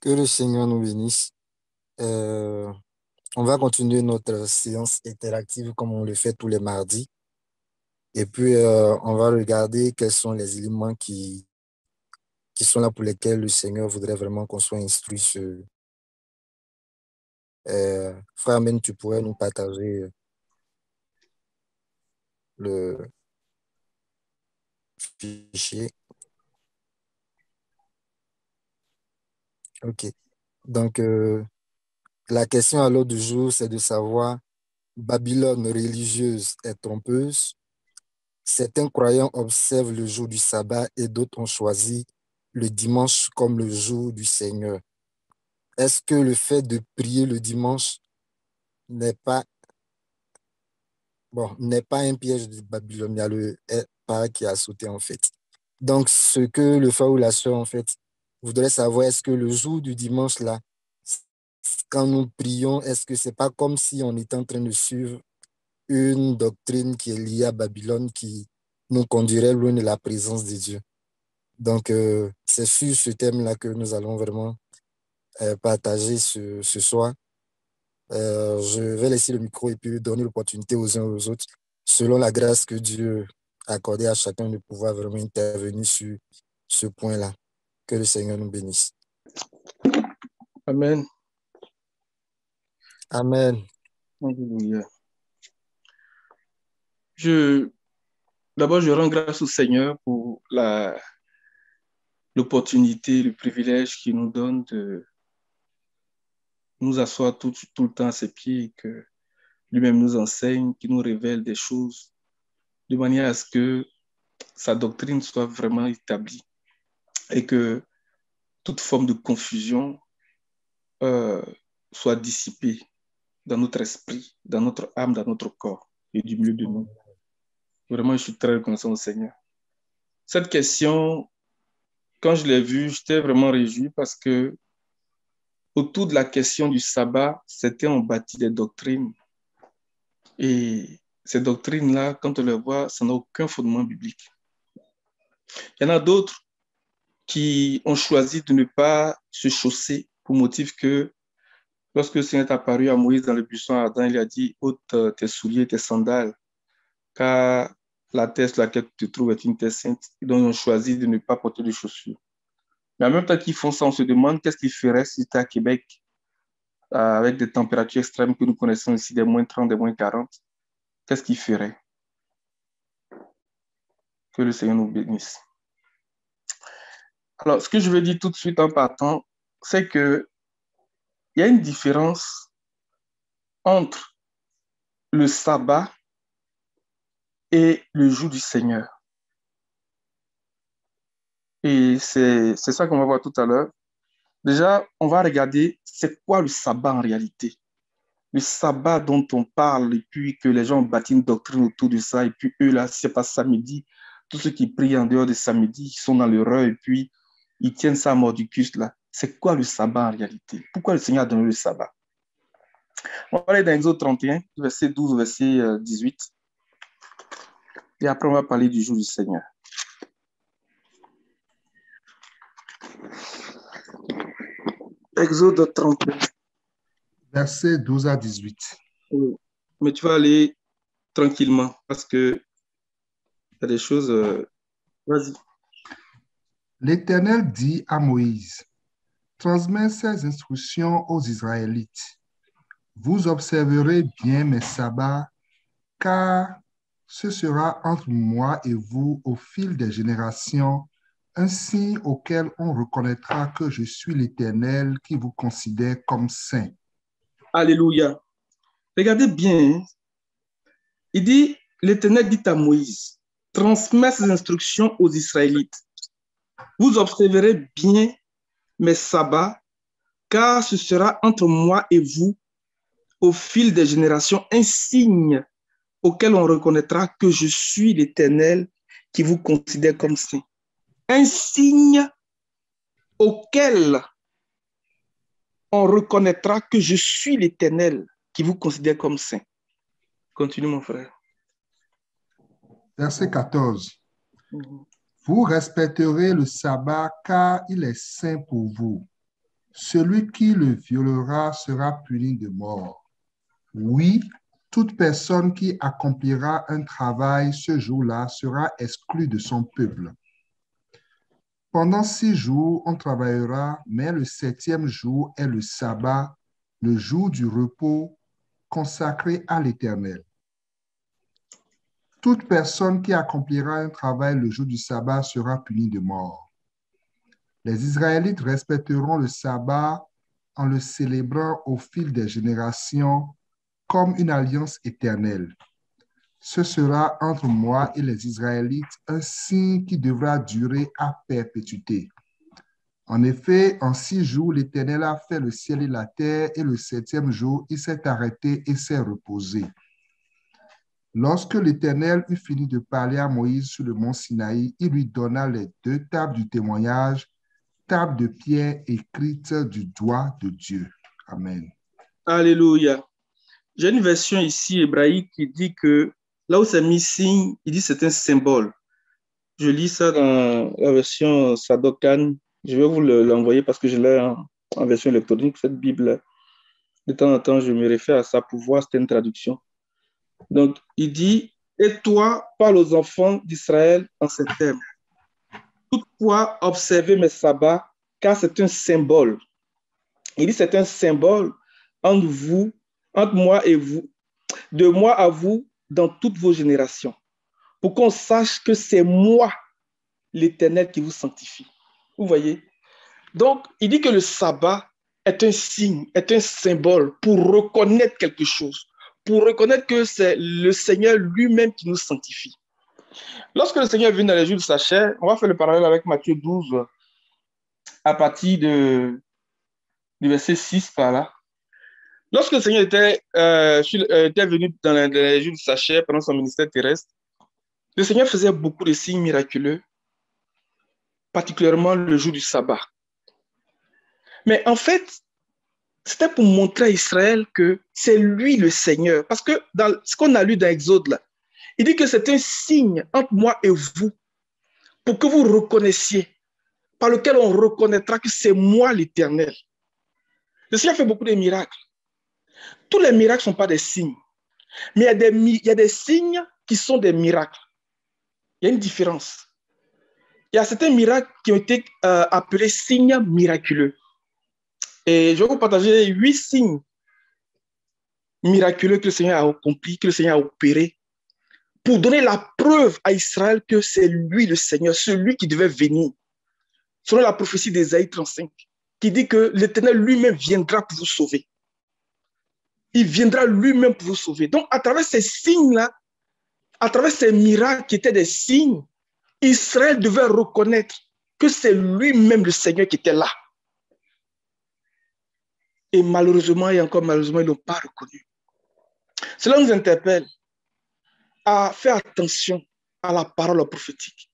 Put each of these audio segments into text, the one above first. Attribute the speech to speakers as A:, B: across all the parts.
A: Que le Seigneur nous bénisse. Euh, on va continuer notre séance interactive comme on le fait tous les mardis. Et puis, on va regarder quels sont les éléments qui sont là pour lesquels le Seigneur voudrait vraiment qu'on soit instruit sur. Frère Amen, tu pourrais nous partager le fichier. OK. Donc, la question à l'ordre du jour, c'est de savoir, Babylone religieuse est trompeuse. Certains croyants observent le jour du sabbat et d'autres ont choisi le dimanche comme le jour du Seigneur. Est-ce que le fait de prier le dimanche n'est pas, n'est pas un piège de Babylone? Il y a le pas qui a sauté en fait. Donc, ce que le frère ou la sœur en fait voudrait savoir, est-ce que le jour du dimanche là, quand nous prions, est-ce que c'est pas comme si on était en train de suivre une doctrine qui est liée à Babylone qui nous conduirait loin de la présence de Dieu? Donc, c'est sur ce thème-là que nous allons vraiment partager ce soir. Je vais laisser le micro et puis donner l'opportunité aux uns aux autres, selon la grâce que Dieu a accordée à chacun de pouvoir vraiment intervenir sur ce point-là. Que le Seigneur nous bénisse.
B: Amen.
A: Amen.
B: Alléluia. D'abord, je rends grâce au Seigneur pour l'opportunité, le privilège qu'il nous donne de nous asseoir tout le temps à ses pieds et que lui-même nous enseigne, qu'il nous révèle des choses de manière à ce que sa doctrine soit vraiment établie et que toute forme de confusion euh, soit dissipée dans notre esprit, dans notre âme, dans notre corps et du milieu de nous. Vraiment, je suis très reconnaissant au Seigneur. Cette question, quand je l'ai vue, j'étais vraiment réjoui parce que autour de la question du sabbat, c'était on bâtit des doctrines. Et ces doctrines-là, quand on les voit, ça n'a aucun fondement biblique. Il y en a d'autres qui ont choisi de ne pas se chausser pour motif que lorsque le Seigneur est apparu à Moïse dans le buisson ardent, il a dit ôte tes souliers, tes sandales, car la terre sur laquelle tu te trouves est une terre sainte. Donc, ils ont choisi de ne pas porter de chaussures. Mais en même temps qu'ils font ça, on se demande qu'est-ce qu'ils feraient si c'était à Québec, avec des températures extrêmes que nous connaissons ici, des moins 30, des moins 40. Qu'est-ce qu'ils feraient? Que le Seigneur nous bénisse. Alors, ce que je veux dire tout de suite en partant, c'est qu'il y a une différence entre le sabbat et le jour du Seigneur. Et c'est ça qu'on va voir tout à l'heure. Déjà, on va regarder c'est quoi le sabbat en réalité. Le sabbat dont on parle, et puis que les gens ont bâti une doctrine autour de ça, et puis eux, là, c'est pas samedi. Tous ceux qui prient en dehors de samedi, ils sont dans l'erreur, et puis ils tiennent ça à mordicus, là. C'est quoi le sabbat en réalité? Pourquoi le Seigneur a donné le sabbat? On va aller dans Exode 31, verset 12, verset 18. Et après, on va parler du jour du Seigneur. Exode 31.
C: Versets 12 à 18.
B: Oui. Mais tu vas aller tranquillement parce que il y a des choses. Vas-y.
C: L'Éternel dit à Moïse, transmets ces instructions aux Israélites. Vous observerez bien mes sabbats, car ce sera entre moi et vous au fil des générations, un signe auquel on reconnaîtra que je suis l'Éternel qui vous considère comme saint.
B: Alléluia. Regardez bien. Il dit, l'Éternel dit à Moïse, transmets ces instructions aux Israélites. Vous observerez bien mes sabbats, car ce sera entre moi et vous au fil des générations un signe auquel on reconnaîtra que je suis l'Éternel qui vous considère comme saint. Un signe auquel on reconnaîtra que je suis l'Éternel qui vous considère comme saint. Continue, mon frère.
C: Verset 14. Vous respecterez le sabbat car il est saint pour vous. celui qui le violera sera puni de mort. Oui, toute personne qui accomplira un travail ce jour-là sera exclue de son peuple. Pendant 6 jours, on travaillera, mais le 7e jour est le sabbat, le jour du repos consacré à l'Éternel. Toute personne qui accomplira un travail le jour du sabbat sera punie de mort. Les Israélites respecteront le sabbat en le célébrant au fil des générations comme une alliance éternelle. Ce sera entre moi et les Israélites un signe qui devra durer à perpétuité. En effet, en 6 jours, l'Éternel a fait le ciel et la terre, et le 7e jour, il s'est arrêté et s'est reposé. Lorsque l'Éternel eut fini de parler à Moïse sur le mont Sinaï, il lui donna les 2 tables du témoignage, tables de pierre écrites du doigt de Dieu. Amen.
B: Alléluia. J'ai une version ici hébraïque qui dit que là où c'est mis signe, il dit c'est un symbole. Je lis ça dans la version Sadokan. Je vais vous l'envoyer parce que je l'ai en version électronique, cette Bible. De temps en temps, je me réfère à ça pour voir, c'était une traduction. Donc, il dit, et toi, parle aux enfants d'Israël en ces termes. Toutefois, observez mes sabbats, car c'est un symbole. Il dit, c'est un symbole entre vous, entre moi et vous, de moi à vous, dans toutes vos générations, pour qu'on sache que c'est moi, l'Éternel, qui vous sanctifie. Vous voyez? Donc, il dit que le sabbat est un signe, est un symbole pour reconnaître quelque chose, pour reconnaître que c'est le Seigneur lui-même qui nous sanctifie. Lorsque le Seigneur vient dans les jours de sa chair, on va faire le parallèle avec Matthieu 12, à partir du verset 6 par là. Lorsque le Seigneur était venu dans les jours de sa chair pendant son ministère terrestre, le Seigneur faisait beaucoup de signes miraculeux, particulièrement le jour du sabbat. Mais en fait, c'était pour montrer à Israël que c'est lui le Seigneur. Parce que dans ce qu'on a lu dans Exode, là, il dit que c'est un signe entre moi et vous, pour que vous reconnaissiez, par lequel on reconnaîtra que c'est moi l'Éternel. Le Seigneur fait beaucoup de miracles. Tous les miracles ne sont pas des signes, mais il y a des signes qui sont des miracles. Il y a une différence. Il y a certains miracles qui ont été appelés signes miraculeux. Et je vais vous partager 8 signes miraculeux que le Seigneur a accomplis, que le Seigneur a opéré, pour donner la preuve à Israël que c'est lui le Seigneur, celui qui devait venir. Selon la prophétie d'Ésaïe 35, qui dit que l'Éternel lui-même viendra pour vous sauver. Il viendra lui-même pour vous sauver. Donc, à travers ces signes-là, à travers ces miracles qui étaient des signes, Israël devait reconnaître que c'est lui-même le Seigneur qui était là. Et malheureusement, et encore malheureusement, ils ne l'ont pas reconnu. Cela nous interpelle à faire attention à la parole prophétique,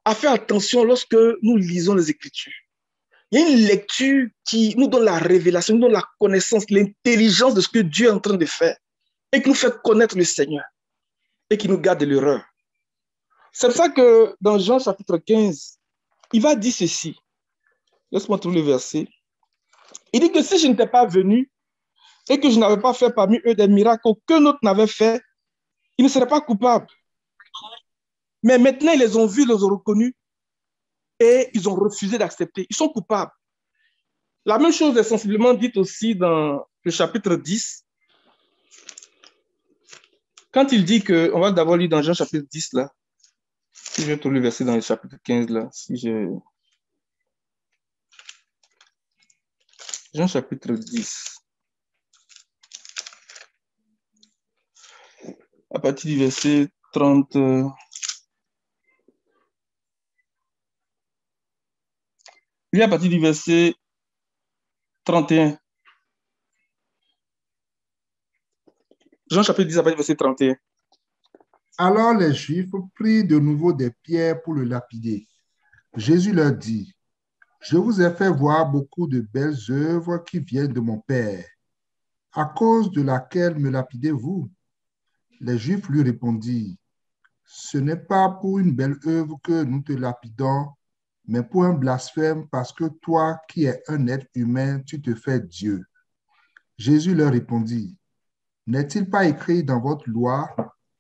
B: à faire attention lorsque nous lisons les Écritures. Il y a une lecture qui nous donne la révélation, nous donne la connaissance, l'intelligence de ce que Dieu est en train de faire et qui nous fait connaître le Seigneur et qui nous garde de l'erreur. C'est pour ça que dans Jean chapitre 15, il va dire ceci. Laisse-moi trouver le verset. Il dit que si je n'étais pas venu et que je n'avais pas fait parmi eux des miracles qu'aucun autre n'avait fait, ils ne seraient pas coupables. Mais maintenant, ils les ont vus, ils les ont reconnus et ils ont refusé d'accepter. Ils sont coupables. La même chose est sensiblement dite aussi dans le chapitre 10. Quand il dit que, on va d'abord lire dans Jean chapitre 10 là, si je vais trouver le verset dans le chapitre 15 là, Jean chapitre 10. À partir du verset 30. Il est à partir du verset 31. Jean chapitre 10 à partir du verset 31.
C: Alors les Juifs prirent de nouveau des pierres pour le lapider. Jésus leur dit, « Je vous ai fait voir beaucoup de belles œuvres qui viennent de mon Père. À cause de laquelle me lapidez-vous » Les Juifs lui répondirent, « Ce n'est pas pour une belle œuvre que nous te lapidons, mais pour un blasphème parce que toi qui es un être humain, tu te fais Dieu. Jésus leur répondit, n'est-il pas écrit dans votre loi,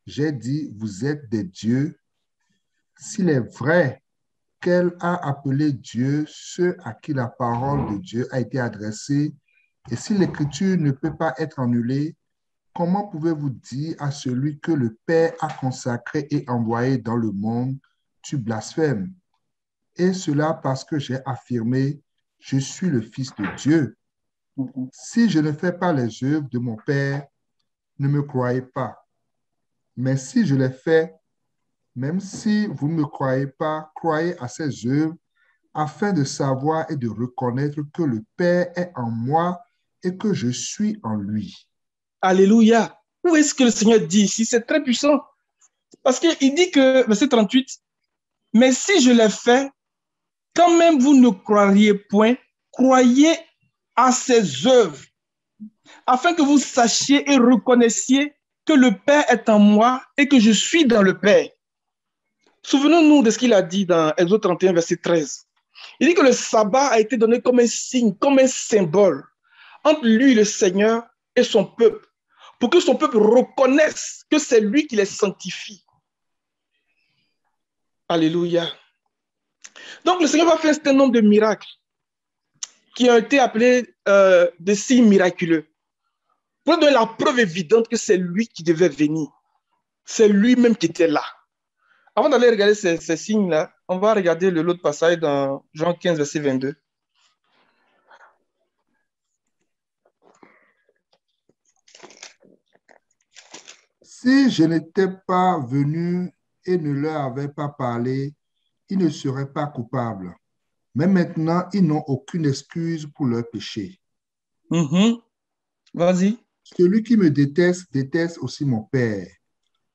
C: j'ai dit, vous êtes des dieux? S'il est vrai qu'elle a appelé Dieu ceux à qui la parole de Dieu a été adressée, et si l'écriture ne peut pas être annulée, comment pouvez-vous dire à celui que le Père a consacré et envoyé dans le monde, tu blasphèmes? Et cela parce que j'ai affirmé, je suis le Fils de Dieu. Si je ne fais pas les œuvres de mon Père, ne me croyez pas. Mais si je les fais, même si vous ne me croyez pas, croyez à ces œuvres afin de savoir et de reconnaître que le Père est en moi et que je suis en lui.
B: Alléluia. Où est-ce que le Seigneur dit ici? C'est très puissant. Parce qu'il dit que, verset 38, mais si je l'ai fait, quand même vous ne croiriez point, croyez à ses œuvres, afin que vous sachiez et reconnaissiez que le Père est en moi et que je suis dans le Père. Souvenons-nous de ce qu'il a dit dans Exode 31, verset 13. Il dit que le sabbat a été donné comme un signe, comme un symbole entre lui, le Seigneur, et son peuple, pour que son peuple reconnaisse que c'est lui qui les sanctifie. Alléluia. Donc, le Seigneur va faire un certain nombre de miracles qui ont été appelés des signes miraculeux, pour donner la preuve évidente que c'est lui qui devait venir. C'est lui-même qui était là. Avant d'aller regarder ces signes-là, on va regarder l'autre passage dans Jean 15, verset 22.
C: Si je n'étais pas venu et ne leur avais pas parlé, ils ne seraient pas coupables. Mais maintenant, ils n'ont aucune excuse pour leur péché.
B: Vas-y.
C: Celui qui me déteste, déteste aussi mon Père.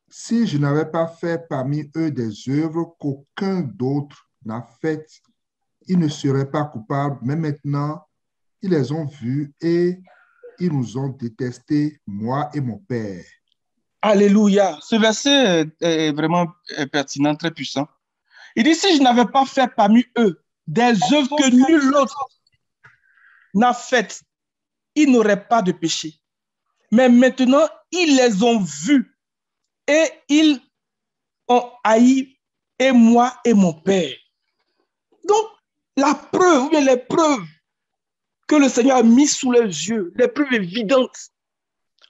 C: Si je n'avais pas fait parmi eux des œuvres qu'aucun d'autre n'a faites, ils ne seraient pas coupables. Mais maintenant, ils les ont vus et ils nous ont détestés, moi et mon Père.
B: Alléluia. Ce verset est vraiment pertinent, très puissant. Il dit, si je n'avais pas fait parmi eux des œuvres que nul autre n'a faites, ils n'auraient pas de péché. Mais maintenant, ils les ont vus et ils ont haï, et moi et mon Père. Donc, la preuve, ou bien les preuves que le Seigneur a mis sous leurs yeux, les preuves évidentes,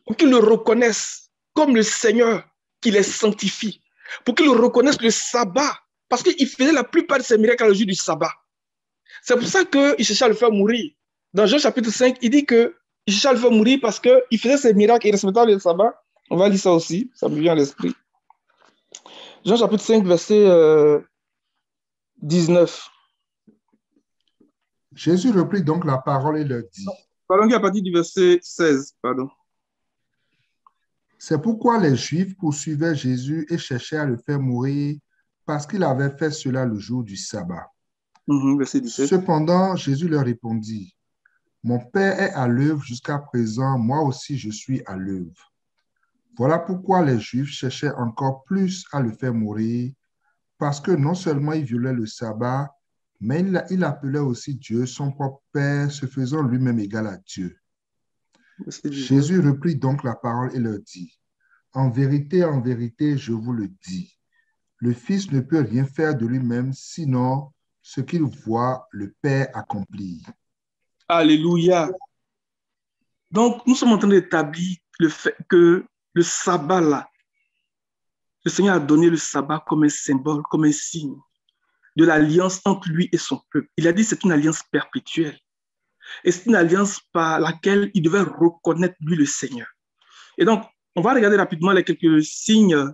B: pour qu'ils le reconnaissent comme le Seigneur qui les sanctifie, pour qu'ils le reconnaissent le sabbat, parce qu'il faisait la plupart de ses miracles le jour du sabbat. C'est pour ça qu'il cherchait à le faire mourir. Dans Jean chapitre 5, il dit qu'il cherchait à le faire mourir parce qu'il faisait ses miracles et respectait le sabbat. On va lire ça aussi, ça me vient à l'esprit. Jean chapitre 5, verset 19.
C: Jésus reprit donc la parole et leur dit.
B: Pardon, à partir du verset 16, pardon.
C: C'est pourquoi les Juifs poursuivaient Jésus et cherchaient à le faire mourir parce qu'il avait fait cela le jour du sabbat.
B: Verset 17.
C: Cependant, Jésus leur répondit, mon Père est à l'œuvre jusqu'à présent, moi aussi je suis à l'œuvre. Voilà pourquoi les Juifs cherchaient encore plus à le faire mourir, parce que non seulement il violait le sabbat, mais il appelait aussi Dieu son propre Père, se faisant lui-même égal à Dieu. Jésus reprit donc la parole et leur dit, en vérité, je vous le dis, le Fils ne peut rien faire de lui-même, sinon ce qu'il voit le Père accomplir.
B: Alléluia. Donc, nous sommes en train d'établir le fait que le sabbat là, le Seigneur a donné le sabbat comme un symbole, comme un signe de l'alliance entre lui et son peuple. Il a dit que c'est une alliance perpétuelle. Et c'est une alliance par laquelle il devait reconnaître lui le Seigneur. Et donc, on va regarder rapidement les quelques signes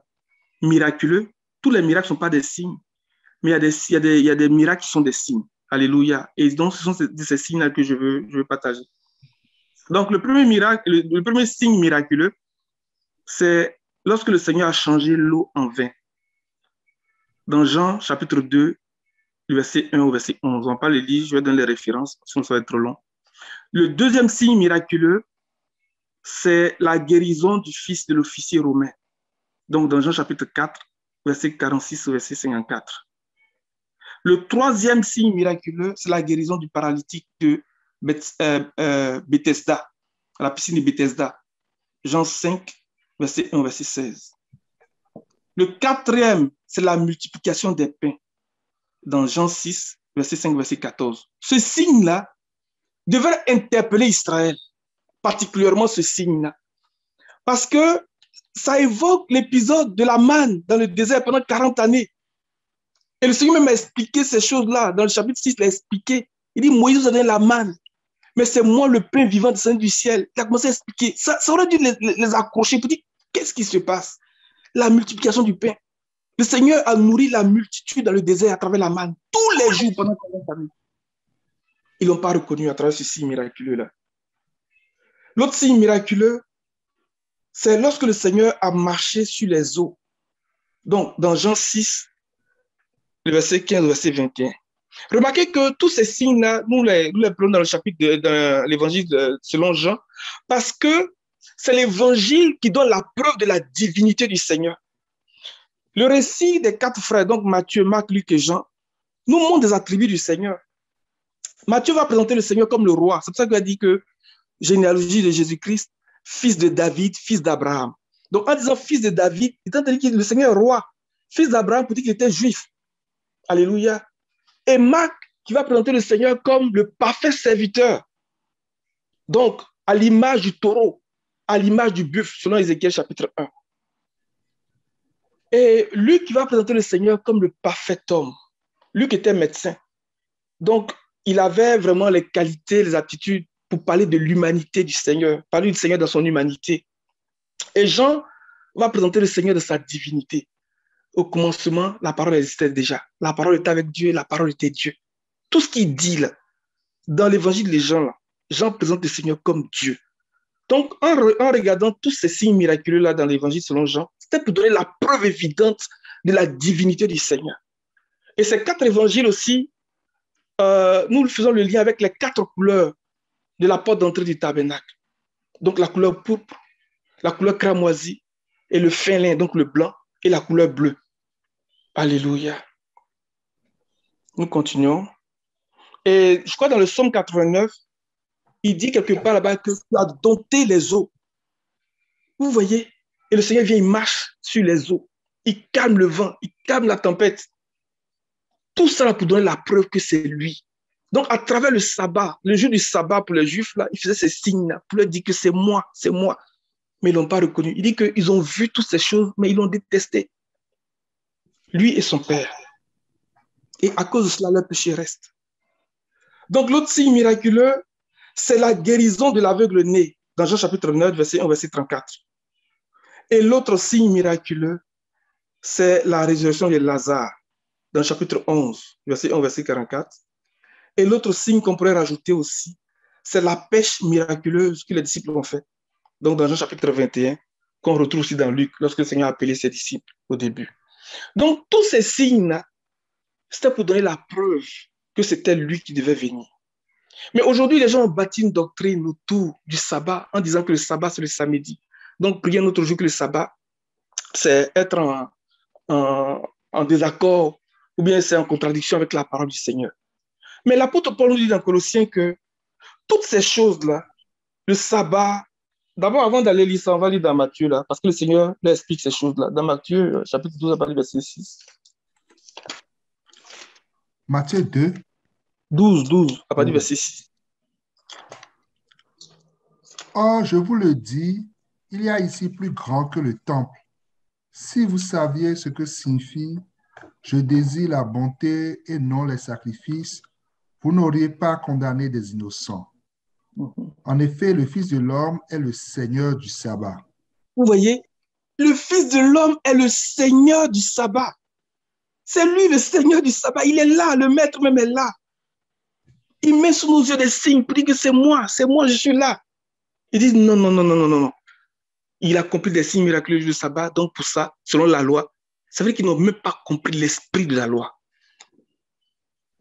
B: miraculeux. Tous les miracles ne sont pas des signes, mais il y a des miracles qui sont des signes. Alléluia. Et donc, ce sont ces signes-là que je veux partager. Donc, le premier miracle, le premier signe miraculeux, c'est lorsque le Seigneur a changé l'eau en vin. Dans Jean, chapitre 2, du verset 1 au verset 11. On va pas le lire, je vais donner les références, sinon ça va être trop long. Le deuxième signe miraculeux, c'est la guérison du fils de l'officier romain. Donc, dans Jean chapitre 4, verset 46 au verset 54. Le troisième signe miraculeux, c'est la guérison du paralytique de Bethesda, à la piscine de Bethesda. Jean 5, verset 1, verset 16. Le quatrième, c'est la multiplication des pains, dans Jean 6, verset 5, verset 14. Ce signe-là devrait interpeller Israël, particulièrement ce signe-là, parce que ça évoque l'épisode de la manne dans le désert pendant 40 années. Et le Seigneur même a expliqué ces choses-là. Dans le chapitre 6, il a expliqué. Il dit, Moïse vous a donné la manne, mais c'est moi le pain vivant descendu du ciel. Il a commencé à expliquer. Ça aurait dû les accrocher pour dire, qu'est-ce qui se passe? La multiplication du pain. Le Seigneur a nourri la multitude dans le désert à travers la manne, tous les jours pendant 40 années. Ils ne l'ont pas reconnu à travers ce signe miraculeux-là. L'autre signe miraculeux, c'est lorsque le Seigneur a marché sur les eaux. Donc, dans Jean 6, le verset 15 au verset 21. Remarquez que tous ces signes-là, nous les prenons dans le chapitre de l'évangile selon Jean, parce que c'est l'évangile qui donne la preuve de la divinité du Seigneur. Le récit des 4 frères, donc Matthieu, Marc, Luc et Jean, nous montre des attributs du Seigneur. Matthieu va présenter le Seigneur comme le roi. C'est pour ça qu'il a dit que généalogie de Jésus-Christ, fils de David, fils d'Abraham. Donc en disant fils de David, il tente de dire que le Seigneur est roi. Fils d'Abraham pour dire qu'il était juif. Alléluia. Et Marc qui va présenter le Seigneur comme le parfait serviteur. Donc à l'image du taureau, à l'image du buffle, selon Ézéchiel chapitre 1. Et Luc qui va présenter le Seigneur comme le parfait homme. Luc était médecin. Donc, il avait vraiment les qualités, les aptitudes pour parler de l'humanité du Seigneur, parler du Seigneur dans son humanité. Et Jean va présenter le Seigneur de sa divinité. Au commencement, la parole existait déjà. La parole était avec Dieu, la parole était Dieu. Tout ce qu'il dit là, dans l'évangile des Jean, là, Jean présente le Seigneur comme Dieu. Donc, en regardant tous ces signes miraculeux-là dans l'évangile selon Jean, c'était pour donner la preuve évidente de la divinité du Seigneur. Et ces 4 évangiles aussi, nous faisons le lien avec les 4 couleurs de la porte d'entrée du tabernacle. Donc, la couleur pourpre, la couleur cramoisie et le fin lin, donc le blanc, et la couleur bleue. Alléluia. Nous continuons. Et je crois dans le psaume 89, il dit quelque part là-bas que tu as dompté les eaux. Vous voyez? Et le Seigneur vient, il marche sur les eaux. Il calme le vent, il calme la tempête. Tout ça pour donner la preuve que c'est lui. Donc, à travers le sabbat, le jour du sabbat pour les Juifs, là, il faisait ces signes-là pour leur dire que c'est moi, c'est moi. Mais ils ne l'ont pas reconnu. Il dit qu'ils ont vu toutes ces choses, mais ils l'ont détesté. Lui et son Père. Et à cause de cela, leur péché reste. Donc, l'autre signe miraculeux, c'est la guérison de l'aveugle né, dans Jean chapitre 9, verset 1, verset 34. Et l'autre signe miraculeux, c'est la résurrection de Lazare, dans le chapitre 11, verset 1, verset 44. Et l'autre signe qu'on pourrait rajouter aussi, c'est la pêche miraculeuse que les disciples ont faite. Donc, dans Jean chapitre 21, qu'on retrouve aussi dans Luc, lorsque le Seigneur a appelé ses disciples au début. Donc, tous ces signes, c'était pour donner la preuve que c'était lui qui devait venir. Mais aujourd'hui, les gens ont bâti une doctrine autour du sabbat en disant que le sabbat, c'est le samedi. Donc, prier un autre jour que le sabbat, c'est être en désaccord ou bien c'est en contradiction avec la parole du Seigneur. Mais l'apôtre Paul nous dit dans Colossiens que toutes ces choses-là, le sabbat, d'abord avant d'aller lire ça, on va lire dans Matthieu, là, parce que le Seigneur là, explique ces choses-là. Dans Matthieu, chapitre 12, à partir du verset 6.
C: Matthieu 2.
B: 12, à partir du verset 6.
C: Or, je vous le dis, il y a ici plus grand que le temple. Si vous saviez ce que signifie « Je désire la bonté et non les sacrifices », vous n'auriez pas condamné des innocents. En effet, le Fils de l'homme est le Seigneur du sabbat.
B: Vous voyez, le Fils de l'homme est le Seigneur du sabbat. C'est lui le Seigneur du sabbat. Il est là, le Maître même est là. Il met sous nos yeux des signes pour dire que c'est moi, je suis là. Il dit non. Il a compris des signes miraculeux du sabbat, donc pour ça, selon la loi, ça veut dire qu'ils n'ont même pas compris l'esprit de la loi.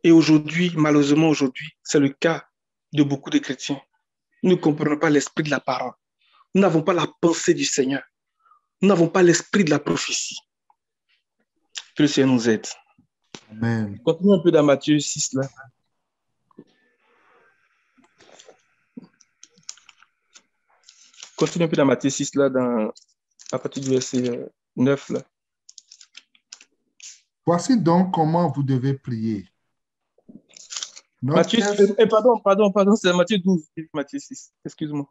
B: Et aujourd'hui, malheureusement aujourd'hui, c'est le cas de beaucoup de chrétiens. Nous ne comprenons pas l'esprit de la parole. Nous n'avons pas la pensée du Seigneur. Nous n'avons pas l'esprit de la prophétie. Que le Seigneur nous aide.
C: Amen.
B: Continue un peu dans Matthieu 6, là. Continue un peu dans Matthieu 6, là, à partir du verset 9, là.
C: Voici donc comment vous devez prier. Notre
B: Matthieu,
C: Père-
B: pardon, c'est Matthieu 12, Matthieu 6, excuse-moi.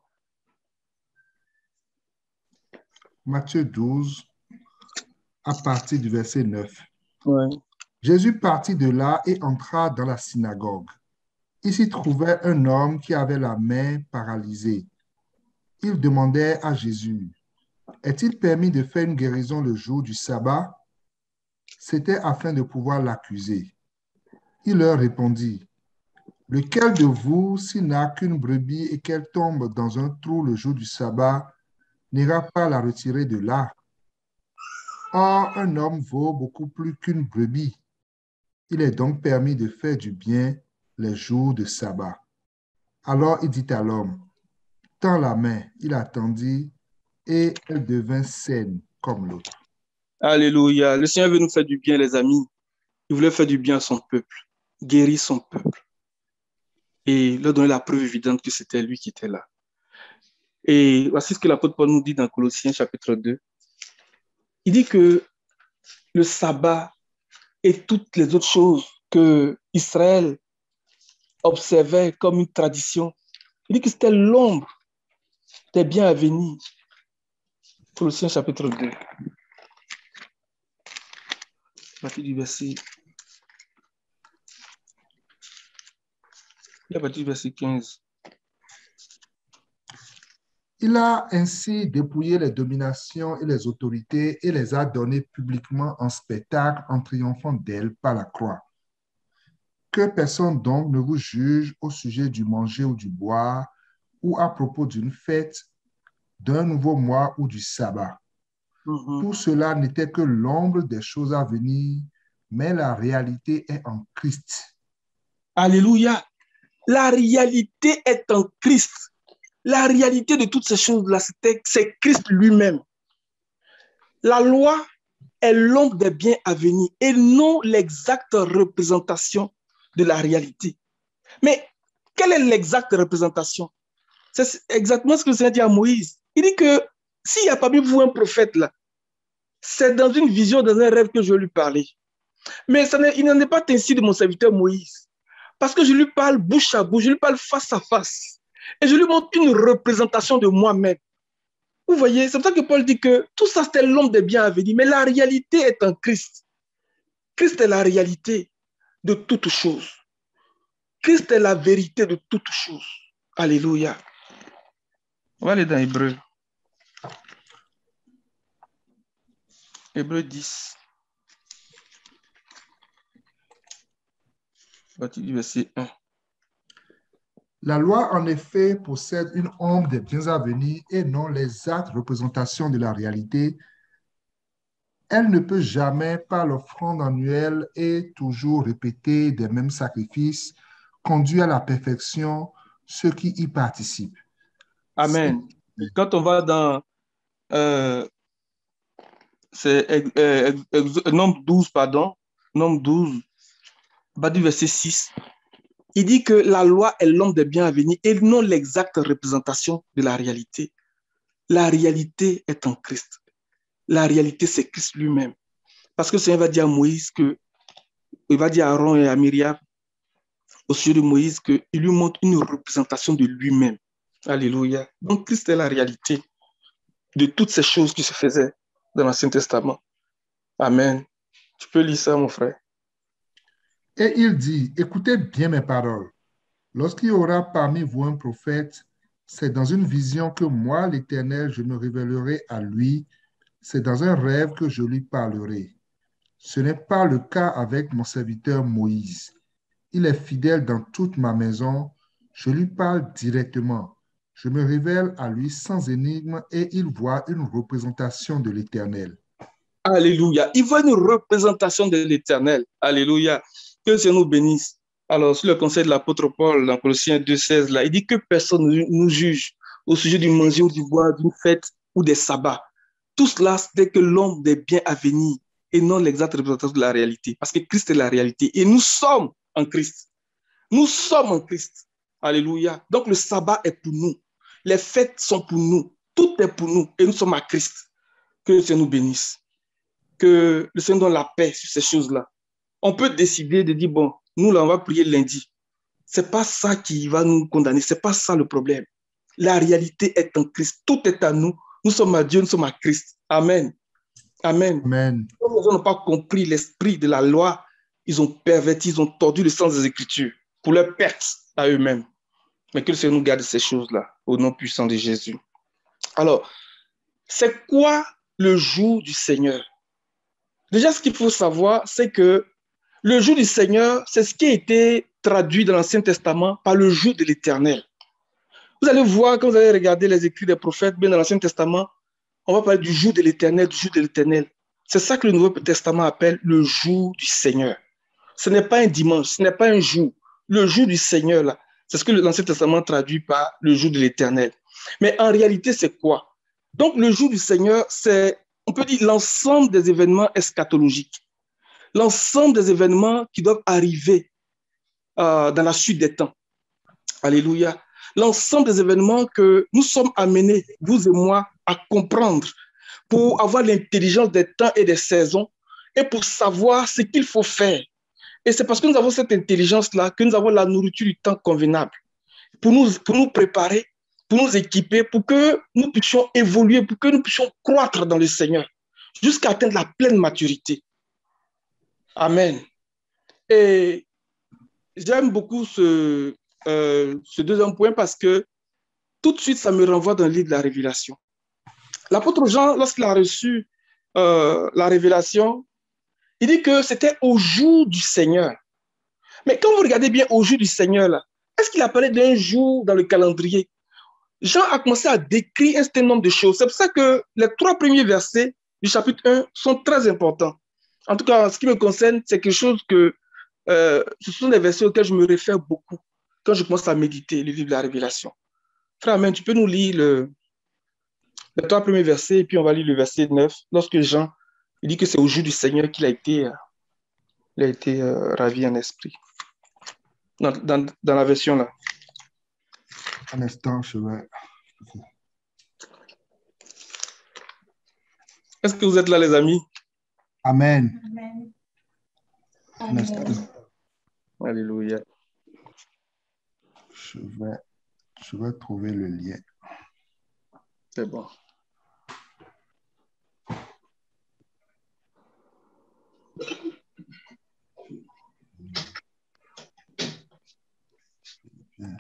C: Matthieu 12, à partir du verset 9.
B: Ouais.
C: Jésus partit de là et entra dans la synagogue. Il s'y trouvait un homme qui avait la main paralysée. Il demandait à Jésus, est-il permis de faire une guérison le jour du sabbat? C'était afin de pouvoir l'accuser. Il leur répondit, lequel de vous, s'il n'a qu'une brebis et qu'elle tombe dans un trou le jour du sabbat, n'ira pas la retirer de là? Or, un homme vaut beaucoup plus qu'une brebis. Il est donc permis de faire du bien les jours de sabbat. Alors il dit à l'homme, tends la main. Il attendit et elle devint saine comme l'autre.
B: Alléluia. Le Seigneur veut nous faire du bien, les amis. Il voulait faire du bien à son peuple, guérir son peuple et leur donner la preuve évidente que c'était lui qui était là. Et voici ce que l'apôtre Paul nous dit dans Colossiens chapitre 2. Il dit que le sabbat et toutes les autres choses que Israël observait comme une tradition, il dit que c'était l'ombre des biens à venir. Colossiens chapitre 2. À partir du verset... à partir du verset 15.
C: Il a ainsi dépouillé les dominations et les autorités et les a données publiquement en spectacle en triomphant d'elles par la croix. Que personne donc ne vous juge au sujet du manger ou du boire ou à propos d'une fête, d'un nouveau mois ou du sabbat. Tout cela n'était que l'ombre des choses à venir, mais la réalité est en Christ.
B: Alléluia. La réalité est en Christ. La réalité de toutes ces choses-là, c'est Christ lui-même. La loi est l'ombre des biens à venir et non l'exacte représentation de la réalité. Mais quelle est l'exacte représentation? C'est exactement ce que le Seigneur dit à Moïse. Il dit que s'il n'y a pas parmi vous un prophète là, c'est dans une vision, dans un rêve que je vais lui parler. Mais il n'en est pas ainsi de mon serviteur Moïse. Parce que je lui parle bouche à bouche, je lui parle face à face. Et je lui montre une représentation de moi-même. Vous voyez, c'est pour ça que Paul dit que tout ça, c'était l'ombre des biens à venir. Mais la réalité est en Christ. Christ est la réalité de toutes choses. Christ est la vérité de toutes choses. Alléluia. On va aller dans Hébreu. Hébreu 10. À partir du verset 1.
C: La loi, en effet, possède une ombre des biens à venir et non l'exacte représentation de la réalité. Elle ne peut jamais, par l'offrande annuelle et toujours répétée des mêmes sacrifices, conduire à la perfection ceux qui y participent.
B: Amen. Quand on va dans Nombre 12, Nombre 12, bas du verset 6, il dit que la loi est l'ombre des biens à venir et non l'exacte représentation de la réalité. La réalité est en Christ. La réalité, c'est Christ lui-même. Parce que le Seigneur va dire à Moïse il va dire à Aaron et à Myriam au sujet de Moïse qu'il lui montre une représentation de lui-même. Alléluia. Donc Christ est la réalité de toutes ces choses qui se faisaient dans l'Ancien Testament. Amen. Tu peux lire ça, mon frère.
C: Et il dit, écoutez bien mes paroles. Lorsqu'il y aura parmi vous un prophète, c'est dans une vision que moi, l'Éternel, je me révélerai à lui. C'est dans un rêve que je lui parlerai. Ce n'est pas le cas avec mon serviteur Moïse. Il est fidèle dans toute ma maison. Je lui parle directement. Je me révèle à lui sans énigme et il voit une représentation de l'Éternel.
B: Alléluia. Il voit une représentation de l'Éternel. Alléluia. Que le Seigneur nous bénisse. Alors, sur le conseil de l'apôtre Paul, dans Colossiens 2,16, là, il dit que personne ne nous juge au sujet du manger ou du boire, d'une fête ou des sabbats. Tout cela, c'était que l'ombre des biens à venir et non l'exacte représentation de la réalité. Parce que Christ est la réalité et nous sommes en Christ. Nous sommes en Christ. Alléluia. Donc le sabbat est pour nous. Les fêtes sont pour nous. Tout est pour nous et nous sommes à Christ. Que le Seigneur nous bénisse. Que le Seigneur donne la paix sur ces choses-là. On peut décider de dire, bon, nous là, on va prier lundi. Ce n'est pas ça qui va nous condamner. Ce n'est pas ça le problème. La réalité est en Christ. Tout est à nous. Nous sommes à Dieu, nous sommes à Christ. Amen. Amen.
C: Amen.
B: Comme les gens n'ont pas compris l'esprit de la loi, ils ont perverti, ils ont tordu le sens des Écritures pour leur perte à eux-mêmes. Mais que le Seigneur nous garde ces choses-là, au nom puissant de Jésus. Alors, c'est quoi le jour du Seigneur? Déjà, ce qu'il faut savoir, c'est que le jour du Seigneur, c'est ce qui a été traduit dans l'Ancien Testament par le jour de l'Éternel. Vous allez voir, quand vous allez regarder les écrits des prophètes, bien dans l'Ancien Testament, on va parler du jour de l'Éternel, du jour de l'Éternel. C'est ça que le Nouveau Testament appelle le jour du Seigneur. Ce n'est pas un dimanche, ce n'est pas un jour. Le jour du Seigneur, là, c'est ce que l'Ancien Testament traduit par le jour de l'Éternel. Mais en réalité, c'est quoi? Donc, le jour du Seigneur, c'est, on peut dire, l'ensemble des événements eschatologiques. L'ensemble des événements qui doivent arriver dans la suite des temps. Alléluia. L'ensemble des événements que nous sommes amenés, vous et moi, à comprendre pour avoir l'intelligence des temps et des saisons et pour savoir ce qu'il faut faire. Et c'est parce que nous avons cette intelligence-là que nous avons la nourriture du temps convenable pour nous préparer, pour nous équiper, pour que nous puissions évoluer, pour que nous puissions croître dans le Seigneur jusqu'à atteindre la pleine maturité. Amen. Et j'aime beaucoup ce deuxième point parce que tout de suite, ça me renvoie dans le livre de la Révélation. L'apôtre Jean, lorsqu'il a reçu la Révélation, il dit que c'était au jour du Seigneur. Mais quand vous regardez bien au jour du Seigneur, là, est-ce qu'il a parlé d'un jour dans le calendrier? Jean a commencé à décrire un certain nombre de choses. C'est pour ça que les 3 premiers versets du chapitre 1 sont très importants. En tout cas, en ce qui me concerne, c'est quelque chose que ce sont des versets auxquels je me réfère beaucoup quand je commence à méditer le livre de la Révélation. Frère, Amen, tu peux nous lire les 3 premiers versets et puis on va lire le verset 9. Lorsque Jean il dit que c'est au jour du Seigneur qu'il a été ravi en esprit. Dans la version là.
C: Un instant, je vais...
B: Est-ce que vous êtes là, les amis?
C: Amen.
D: Amen.
C: Un instant.
B: Alléluia.
C: Je vais trouver le lien.
B: C'est bon.
C: Bien.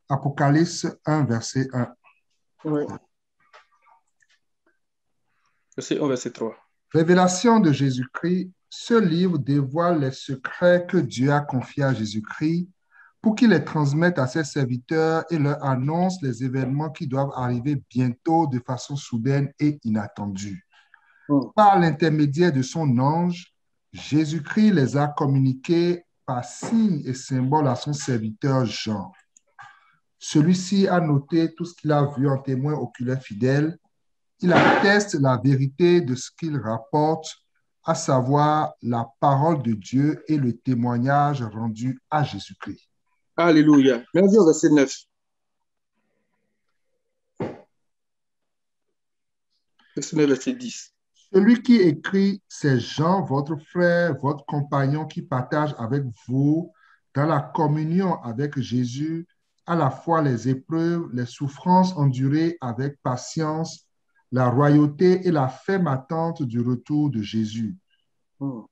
C: Apocalypse 1, verset 1.
B: Oui. Verset 1, verset 3.
C: Révélation de Jésus-Christ, ce livre dévoile les secrets que Dieu a confiés à Jésus-Christ pour qu'il les transmette à ses serviteurs et leur annonce les événements qui doivent arriver bientôt de façon soudaine et inattendue. Par l'intermédiaire de son ange, Jésus-Christ les a communiqués par signes et symboles à son serviteur Jean. Celui-ci a noté tout ce qu'il a vu en témoin oculaire fidèle. Il atteste la vérité de ce qu'il rapporte, à savoir la parole de Dieu et le témoignage rendu à Jésus-Christ.
B: Alléluia. Merci au verset 9. Verset 9, verset 10.
C: Celui qui écrit, c'est Jean, votre frère, votre compagnon qui partage avec vous dans la communion avec Jésus, à la fois les épreuves, les souffrances endurées avec patience, la royauté et la ferme attente du retour de Jésus.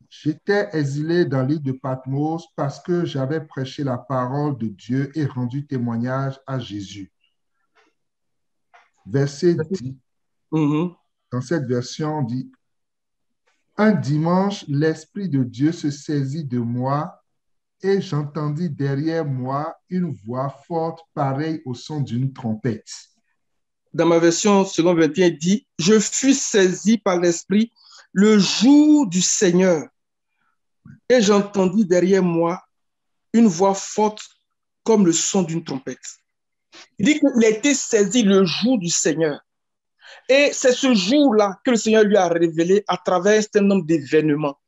C: J'étais exilé dans l'île de Patmos parce que j'avais prêché la parole de Dieu et rendu témoignage à Jésus. Verset 10. Dans cette version, on dit, un dimanche, l'Esprit de Dieu se saisit de moi et j'entendis derrière moi une voix forte pareille au son d'une trompette.
B: Dans ma version, selon 21, il dit, je fus saisi par l'Esprit le jour du Seigneur et j'entendis derrière moi une voix forte comme le son d'une trompette. Il dit qu'il a été saisi le jour du Seigneur. Et c'est ce jour-là que le Seigneur lui a révélé à travers un certain nombre d'événements.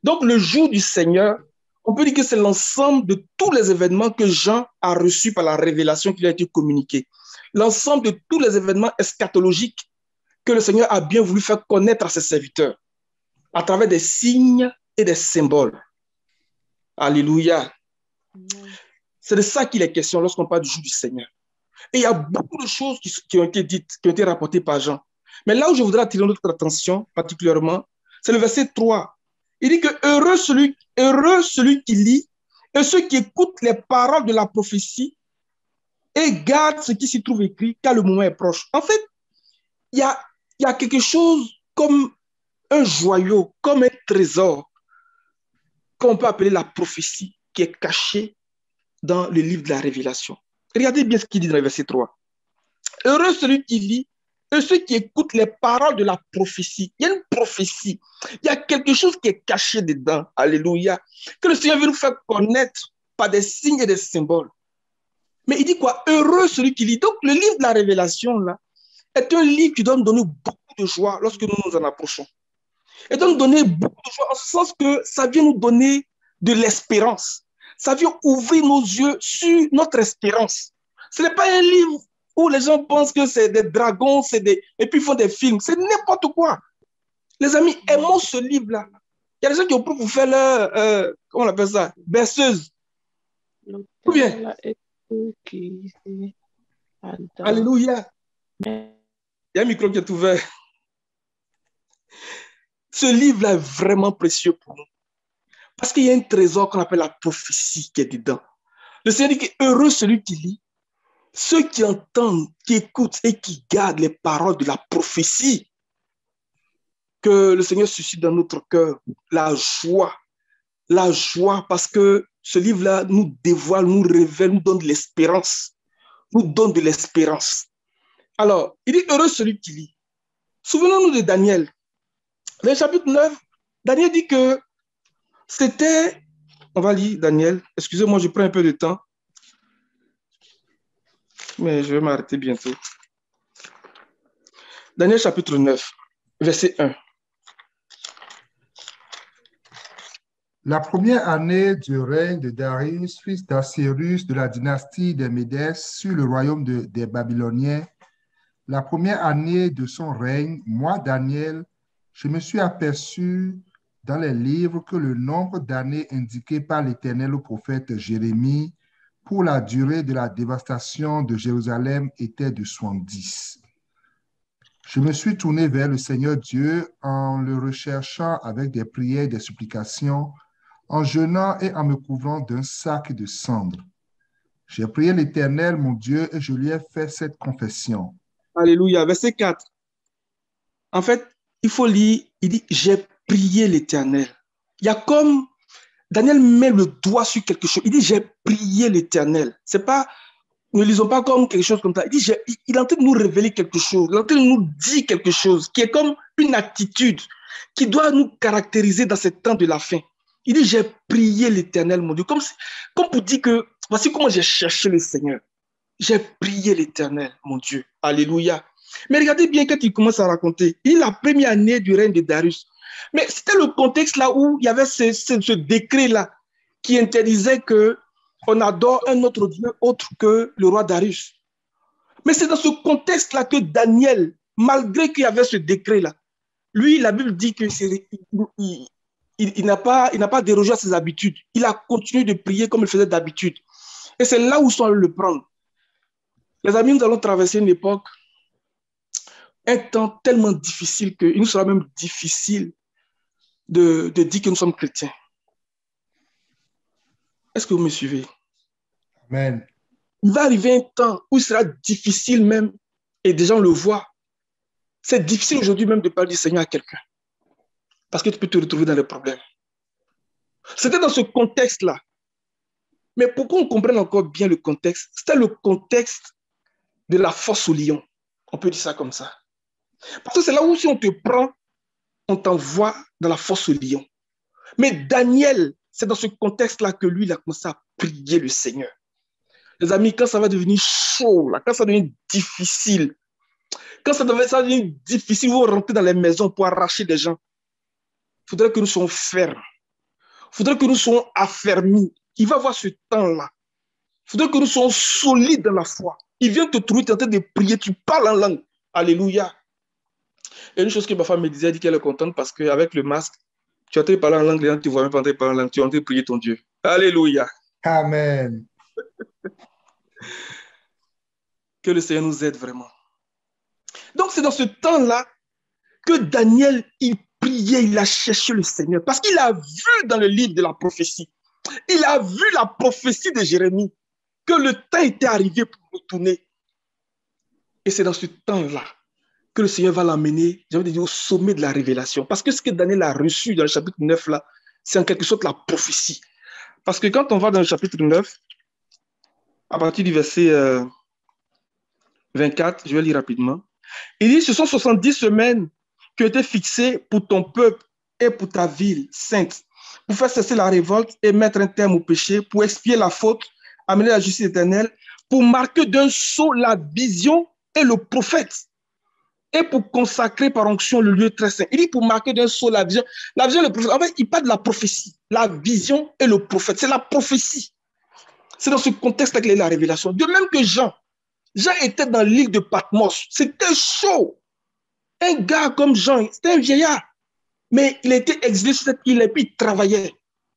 B: Donc, le jour du Seigneur, on peut dire que c'est l'ensemble de tous les événements que Jean a reçus par la révélation qui lui a été communiquée. L'ensemble de tous les événements eschatologiques que le Seigneur a bien voulu faire connaître à ses serviteurs à travers des signes et des symboles. Alléluia. C'est de ça qu'il est question lorsqu'on parle du jour du Seigneur. Et il y a beaucoup de choses qui ont été dites, qui ont été rapportées par Jean. Mais là où je voudrais attirer notre attention particulièrement, c'est le verset 3. Il dit que heureux celui qui lit et ceux qui écoutent les paroles de la prophétie et gardent ce qui s'y trouve écrit, car le moment est proche. En fait, il y a quelque chose comme un joyau, comme un trésor, qu'on peut appeler la prophétie, qui est caché dans le livre de la Révélation. Regardez bien ce qu'il dit dans le verset 3. Heureux celui qui lit et ceux qui écoutent les paroles de la prophétie. Il y a une prophétie. Il y a quelque chose qui est caché dedans. Alléluia. Que le Seigneur veut nous faire connaître par des signes et des symboles. Mais il dit quoi? Heureux celui qui lit. Donc, le livre de la Révélation, là, est un livre qui doit nous donner beaucoup de joie lorsque nous nous en approchons. Et doit nous donner beaucoup de joie en ce sens que ça vient nous donner de l'espérance. Ça vient ouvrir nos yeux sur notre espérance. Ce n'est pas un livre où les gens pensent que c'est des dragons, et puis ils font des films. C'est n'importe quoi. Les amis, aimons ce livre-là. Il y a des gens qui ont pris pour faire leur, comment on appelle ça, berceuse. Ou bien. Alléluia. Il y a un micro qui est ouvert. Ce livre-là est vraiment précieux pour nous. Parce qu'il y a un trésor qu'on appelle la prophétie qui est dedans. Le Seigneur dit que heureux celui qui lit, ceux qui entendent, qui écoutent et qui gardent les paroles de la prophétie. Que le Seigneur suscite dans notre cœur la joie parce que ce livre-là nous dévoile, nous révèle, nous donne de l'espérance. Nous donne de l'espérance. Alors, il dit heureux celui qui lit. Souvenons-nous de Daniel. Dans le chapitre 9, Daniel dit que c'était, on va lire Daniel, excusez-moi, je prends un peu de temps, mais je vais m'arrêter bientôt. Daniel chapitre 9, verset 1.
C: La première année du règne de Darius, fils d'Assyrus, de la dynastie des Médès, sur le royaume des Babyloniens, la première année de son règne, moi, Daniel, je me suis aperçu dans les livres que le nombre d'années indiquées par l'Éternel au prophète Jérémie pour la durée de la dévastation de Jérusalem était de 70. Je me suis tourné vers le Seigneur Dieu en le recherchant avec des prières et des supplications, en jeûnant et en me couvrant d'un sac de cendres. J'ai prié l'Éternel, mon Dieu, et je lui ai fait cette confession.
B: Alléluia. Verset 4. En fait, il faut lire, il dit, j'ai prié l'Éternel. Il y a comme, Daniel met le doigt sur quelque chose. Il dit, j'ai prié l'Éternel. C'est pas, ne lisons pas comme quelque chose comme ça. Il dit, il est en train de nous révéler quelque chose. Il est en train de nous dire quelque chose qui est comme une attitude qui doit nous caractériser dans ce temps de la fin. Il dit, j'ai prié l'Éternel, mon Dieu. Comme pour dire que, voici comment j'ai cherché le Seigneur. J'ai prié l'Éternel, mon Dieu. Alléluia. Mais regardez bien quand il commence à raconter. Il est la première année du règne de Darius. Mais c'était le contexte là où il y avait ce décret-là qui interdisait qu'on adore un autre Dieu autre que le roi Darius. Mais c'est dans ce contexte-là que Daniel, malgré qu'il y avait ce décret-là, lui, la Bible dit qu'il n'a pas dérogé à ses habitudes. Il a continué de prier comme il faisait d'habitude. Et c'est là où ils sont allés le prendre. Les amis, nous allons traverser une époque, un temps tellement difficile qu'il nous sera même difficile de dire que nous sommes chrétiens. Est-ce que vous me suivez?
C: Amen.
B: Il va arriver un temps où il sera difficile même, et déjà on le voit. C'est difficile aujourd'hui même de parler du Seigneur à quelqu'un. Parce que tu peux te retrouver dans les problèmes. C'était dans ce contexte-là. Mais pour qu'on comprenne encore bien le contexte, c'était le contexte de la fosse au lion. On peut dire ça comme ça. Parce que c'est là où si on te prend, on t'envoie dans la fosse au lion. Mais Daniel, C'est dans ce contexte-là que lui, il a commencé à prier le Seigneur. Les amis, quand ça va devenir chaud, là, quand ça devient difficile, quand ça devient difficile, vous rentrez dans les maisons pour arracher des gens, il faudrait que nous soyons fermes. Il faudrait que nous soyons affermis. Il va y avoir ce temps-là. Il faudrait que nous soyons solides dans la foi. Il vient te trouver, tu es en train de prier, tu parles en langue. Alléluia. Et une chose que ma femme me disait, elle dit qu'elle est contente parce qu'avec le masque, tu es en train de parler en langue, les gens ne te voient même pas en train de parler en langue, tu es en train de prier ton Dieu. Alléluia.
C: Amen.
B: Que le Seigneur nous aide vraiment. Donc c'est dans ce temps-là que Daniel, il priait, il a cherché le Seigneur parce qu'il a vu dans le livre de la prophétie, il a vu la prophétie de Jérémie que le temps était arrivé pour retourner. Et c'est dans ce temps-là que le Seigneur va l'amener, j'ai envie de dire, au sommet de la révélation. Parce que ce que Daniel a reçu dans le chapitre 9, là, c'est en quelque sorte la prophétie. Parce que quand on va dans le chapitre 9, à partir du verset 24, je vais lire rapidement, il dit, ce sont 70 semaines qui ont été fixées pour ton peuple et pour ta ville sainte, pour faire cesser la révolte et mettre un terme au péché, pour expier la faute, amener la justice éternelle, pour marquer d'un sceau la vision et le prophète, et pour consacrer par onction le lieu très saint. Il dit pour marquer d'un sceau la vision et le prophète. En fait, il parle de la prophétie, la vision et le prophète. C'est la prophétie. C'est dans ce contexte qu'il y a la révélation. De même que Jean était dans l'île de Patmos. C'était chaud. Un gars comme Jean, c'était un vieillard. Mais il a été exilé sur cette île et puis il travaillait.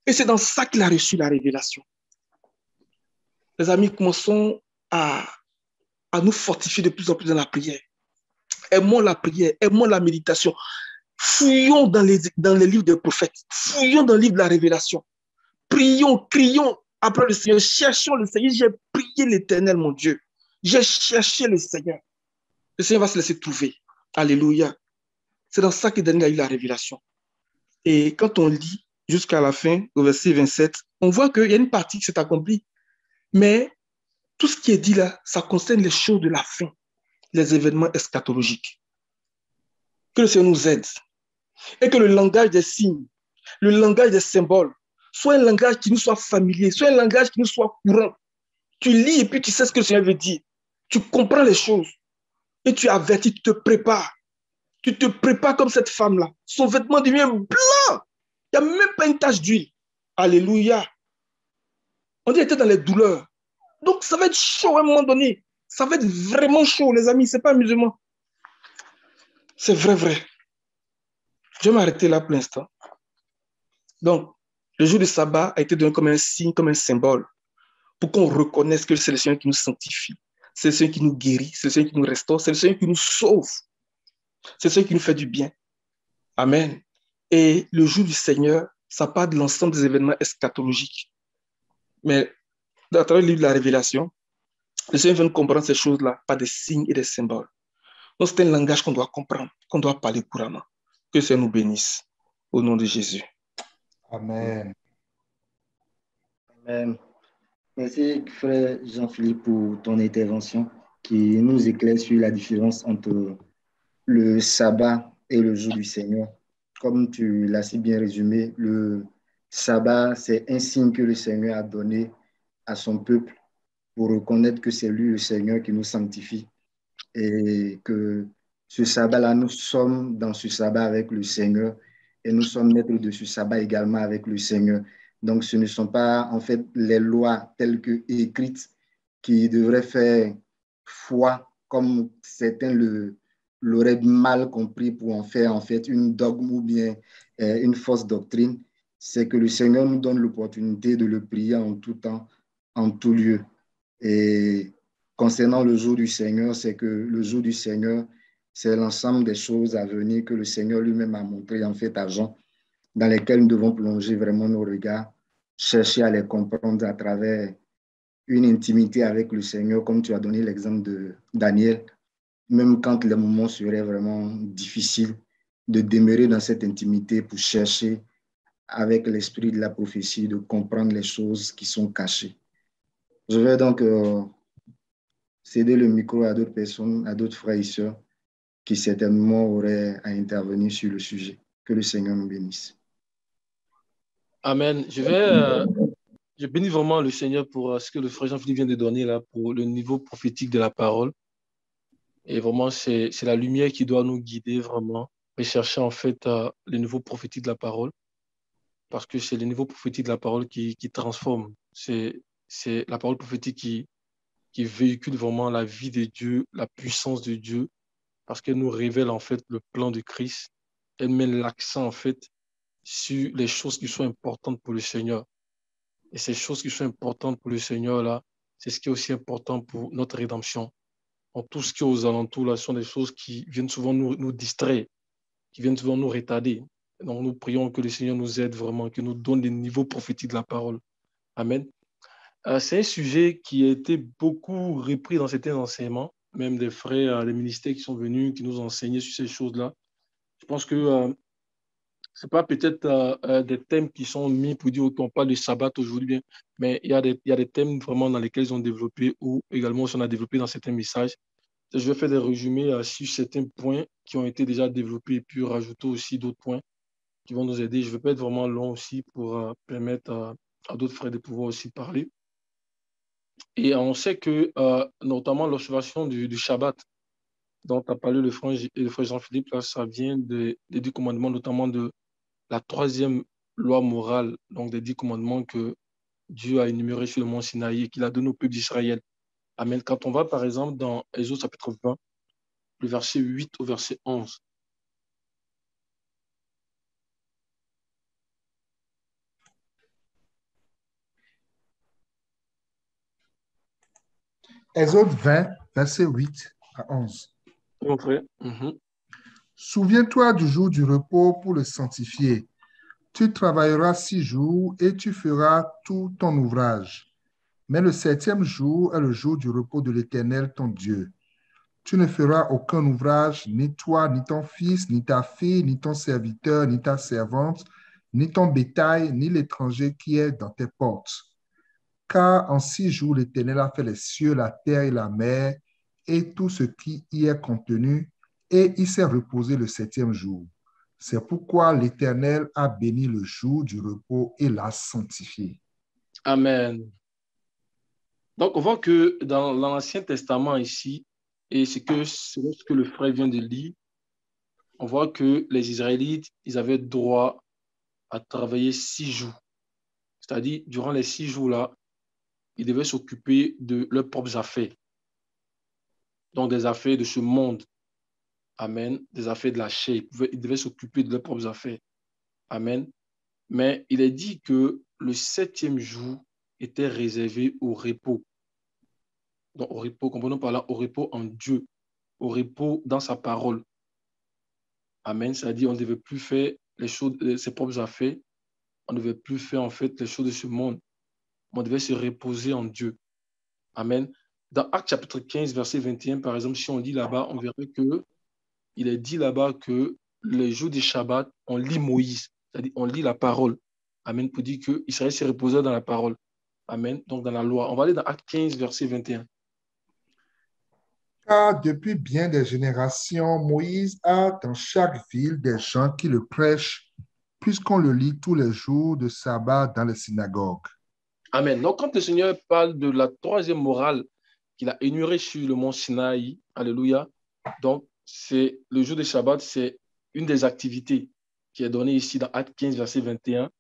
B: Et c'est dans ça qu'il a reçu la révélation. Les amis, commençons à nous fortifier de plus en plus dans la prière. Aimons la prière, aimons la méditation. Fouillons dans les livres des prophètes. Fouillons dans le livre de la révélation. Prions, crions après le Seigneur. Cherchons le Seigneur. J'ai prié l'Éternel, mon Dieu. J'ai cherché le Seigneur. Le Seigneur va se laisser trouver. Alléluia. C'est dans ça que Daniel a eu la révélation. Et quand on lit jusqu'à la fin, au verset 27, on voit qu'il y a une partie qui s'est accomplie. Mais tout ce qui est dit là, ça concerne les choses de la fin, les événements eschatologiques. Que le Seigneur nous aide. Et que le langage des signes, le langage des symboles, soit un langage qui nous soit familier, soit un langage qui nous soit courant. Tu lis et puis tu sais ce que le Seigneur veut dire. Tu comprends les choses. Et tu avertis, tu te prépares. Tu te prépares comme cette femme-là. Son vêtement devient blanc. Il n'y a même pas une tache d'huile. Alléluia. On dit qu'elle était dans les douleurs. Donc ça va être chaud à un moment donné. Ça va être vraiment chaud, les amis. Ce n'est pas amusement. C'est vrai. Je vais m'arrêter là pour l'instant. Donc, le jour du sabbat a été donné comme un signe, comme un symbole, pour qu'on reconnaisse que c'est le Seigneur qui nous sanctifie, c'est le Seigneur qui nous guérit, c'est le Seigneur qui nous restaure, c'est le Seigneur qui nous sauve, c'est le Seigneur qui nous fait du bien. Amen. Et le jour du Seigneur, ça part de l'ensemble des événements eschatologiques. Mais à travers le livre de la Révélation, le Seigneur veut nous comprendre ces choses-là par des signes et des symboles. Donc, c'est un langage qu'on doit comprendre, qu'on doit parler couramment. Que le Seigneur nous bénisse. Au nom de Jésus.
C: Amen.
A: Amen. Merci, frère Jean-Philippe, pour ton intervention qui nous éclaire sur la différence entre le sabbat et le jour du Seigneur. Comme tu l'as si bien résumé, le sabbat, c'est un signe que le Seigneur a donné à son peuple pour reconnaître que c'est lui, le Seigneur, qui nous sanctifie et que ce sabbat-là, nous sommes dans ce sabbat avec le Seigneur et nous sommes maîtres de ce sabbat également avec le Seigneur. Donc, ce ne sont pas en fait les lois telles que écrites qui devraient faire foi, comme certains l'auraient mal compris pour en faire en fait une dogme ou bien une fausse doctrine. C'est que le Seigneur nous donne l'opportunité de le prier en tout temps, en tout lieu. Et concernant le jour du Seigneur, c'est que le jour du Seigneur, c'est l'ensemble des choses à venir que le Seigneur lui-même a montré en fait à Jean, dans lesquelles nous devons plonger vraiment nos regards, chercher à les comprendre à travers une intimité avec le Seigneur, comme tu as donné l'exemple de Daniel, même quand les moments seraient vraiment difficiles, de demeurer dans cette intimité pour chercher avec l'esprit de la prophétie, de comprendre les choses qui sont cachées. Je vais donc céder le micro à d'autres personnes, à d'autres frères et sœurs qui certainement auraient à intervenir sur le sujet. Que le Seigneur nous bénisse.
D: Amen. Je bénis vraiment le Seigneur pour ce que le frère Jean-Philippe vient de donner là, pour le niveau prophétique de la parole. Et vraiment, c'est la lumière qui doit nous guider vraiment, rechercher en fait le niveau prophétique de la parole, parce que c'est le niveau prophétique de la parole qui transforme. C'est la parole prophétique qui véhicule vraiment la vie de Dieu, la puissance de Dieu, parce qu'elle nous révèle en fait le plan de Christ. Elle met l'accent en fait sur les choses qui sont importantes pour le Seigneur. Et ces choses qui sont importantes pour le Seigneur là, c'est ce qui est aussi important pour notre rédemption. Donc, tout ce qui est aux alentours là sont des choses qui viennent souvent nous distraire, qui viennent souvent nous retarder. Donc, nous prions que le Seigneur nous aide vraiment, qu'il nous donne des niveaux prophétiques de la parole. Amen. C'est un sujet qui a été beaucoup repris dans certains enseignements, même des frères, des ministères qui sont venus, qui nous ont enseigné sur ces choses-là. Je pense que ce n'est pas peut-être des thèmes qui sont mis pour dire qu'on parle de sabbat aujourd'hui, mais il y a des thèmes vraiment dans lesquels ils ont développé ou également on a développé dans certains messages. Je vais faire des résumés sur certains points qui ont été déjà développés et puis rajouter aussi d'autres points qui vont nous aider. Je ne vais pas être vraiment long aussi pour permettre à d'autres frères de pouvoir aussi parler. Et on sait que notamment l'observation du Shabbat, dont a parlé le frère Jean-Philippe, là, ça vient des 10 commandements, notamment de la troisième loi morale, donc des 10 commandements que Dieu a énumérés sur le mont Sinaï et qu'il a donné au peuple d'Israël. Amen. Quand on va par exemple dans Exode chapitre 20, le verset 8 au verset 11.
C: Exode 20, verset 8 à 11.
D: Mon frère.
C: Souviens-toi du jour du repos pour le sanctifier. Tu travailleras 6 jours et tu feras tout ton ouvrage. Mais le 7e jour est le jour du repos de l'Éternel, ton Dieu. Tu ne feras aucun ouvrage, ni toi, ni ton fils, ni ta fille, ni ton serviteur, ni ta servante, ni ton bétail, ni l'étranger qui est dans tes portes. Car en 6 jours, l'Éternel a fait les cieux, la terre et la mer, et tout ce qui y est contenu, et il s'est reposé le 7e jour. C'est pourquoi l'Éternel a béni le jour du repos et l'a sanctifié.
D: Amen. Donc, on voit que dans l'Ancien Testament ici, et c'est ce que le frère vient de lire, on voit que les Israélites, ils avaient droit à travailler 6 jours. C'est-à-dire, durant les 6 jours-là, ils devaient s'occuper de leurs propres affaires. Donc, des affaires de ce monde. Amen. Des affaires de la chair. Ils devaient s'occuper de leurs propres affaires. Amen. Mais il est dit que le 7e jour était réservé au repos. Donc, au repos, comprenons par là, au repos en Dieu, au repos dans sa parole. Amen. C'est-à-dire, on ne devait plus faire les choses, ses propres affaires. On ne devait plus faire, en fait, les choses de ce monde. On devait se reposer en Dieu. Amen. Dans Actes chapitre 15, verset 21, par exemple, si on lit là-bas, on verrait que il est dit là-bas que les jours du Shabbat, on lit Moïse, c'est-à-dire on lit la parole. Amen. Pour dire qu'Israël s'est reposé dans la parole. Amen. Donc dans la loi. On va aller dans Actes 15, verset 21.
C: Car depuis bien des générations, Moïse a dans chaque ville des gens qui le prêchent, puisqu'on le lit tous les jours de sabbat dans les synagogues.
D: Amen. Donc quand le Seigneur parle de la troisième morale qu'il a énumérée sur le mont Sinaï, alléluia, donc c'est le jour de Shabbat, c'est une des activités qui est donnée ici dans Actes 15, verset 21,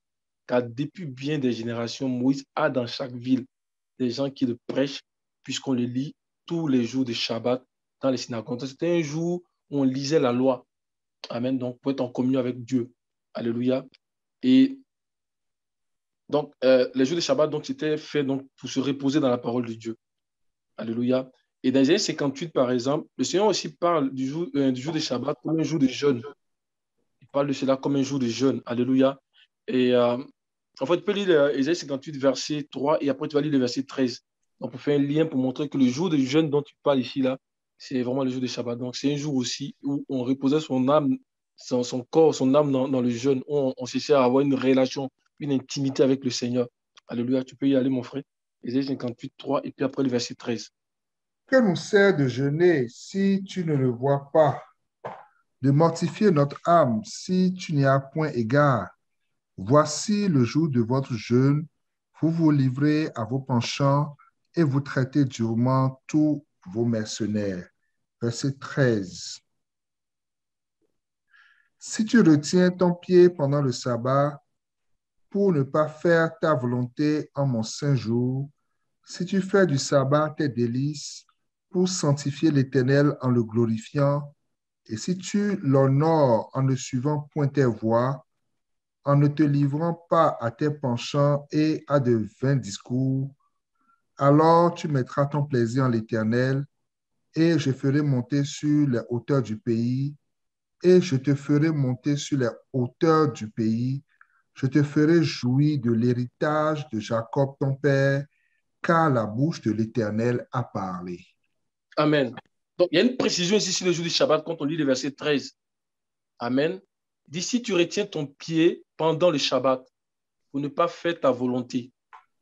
D: car depuis bien des générations, Moïse a dans chaque ville des gens qui le prêchent, puisqu'on le lit tous les jours de Shabbat dans les synagogues. C'était un jour où on lisait la loi. Amen. Donc, pour être en communion avec Dieu. Alléluia. Et donc, les jours de Shabbat, donc, c'était fait donc, pour se reposer dans la parole de Dieu. Alléluia. Et dans Isaïe 58, par exemple, le Seigneur aussi parle du jour de Shabbat comme un jour de jeûne. Il parle de cela comme un jour de jeûne. Alléluia. Et en fait, tu peux lire Isaïe 58, verset 3, et après, tu vas lire le verset 13. Donc, pour faire un lien pour montrer que le jour de jeûne dont tu parles ici, là, c'est vraiment le jour de Shabbat. Donc, c'est un jour aussi où on reposait son âme, son corps, son âme dans le jeûne, où on cherchait à avoir une relation, une intimité avec le Seigneur. Alléluia. Tu peux y aller, mon frère. Isaïe 58, 3, et puis après le verset 13.
C: Que nous sert de jeûner si tu ne le vois pas, de mortifier notre âme si tu n'y as point égard? Voici le jour de votre jeûne, vous vous livrez à vos penchants et vous traitez durement tous vos mercenaires. Verset 13. Si tu retiens ton pied pendant le sabbat pour ne pas faire ta volonté en mon saint jour, si tu fais du sabbat tes délices pour sanctifier l'Éternel en le glorifiant, et si tu l'honores en ne suivant point tes voies, en ne te livrant pas à tes penchants et à de vains discours, alors tu mettras ton plaisir en l'Éternel, et je ferai monter sur les hauteurs du pays, et je te ferai monter sur les hauteurs du pays, je te ferai jouir de l'héritage de Jacob ton père, car la bouche de l'Éternel a parlé.
D: Amen. Donc, il y a une précision ici sur le jour du Shabbat quand on lit le verset 13. Amen. D'ici, tu retiens ton pied pendant le Shabbat pour ne pas faire ta volonté.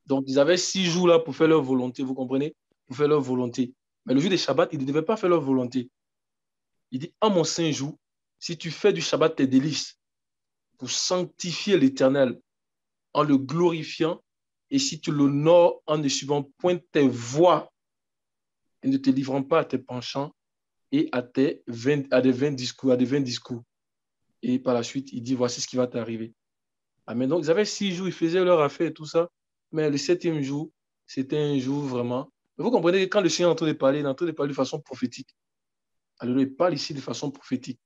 D: Donc, ils avaient 6 jours là pour faire leur volonté, vous comprenez? Pour faire leur volonté. Mais le jour du Shabbat, ils ne devaient pas faire leur volonté. Il dit, en mon saint jour, si tu fais du Shabbat tes délices pour sanctifier l'Éternel en le glorifiant, et si tu l'honores en ne suivant point tes voies et ne te livrant pas à tes penchants et à des vains discours. Et par la suite, il dit, voici ce qui va t'arriver. Amen. Donc, ils avaient 6 jours, ils faisaient leur affaire et tout ça. Mais le 7e jour, c'était un jour vraiment. Mais vous comprenez que quand le Seigneur est en train de parler, il est en train de parler de façon prophétique. Alors, il parle ici de façon prophétique.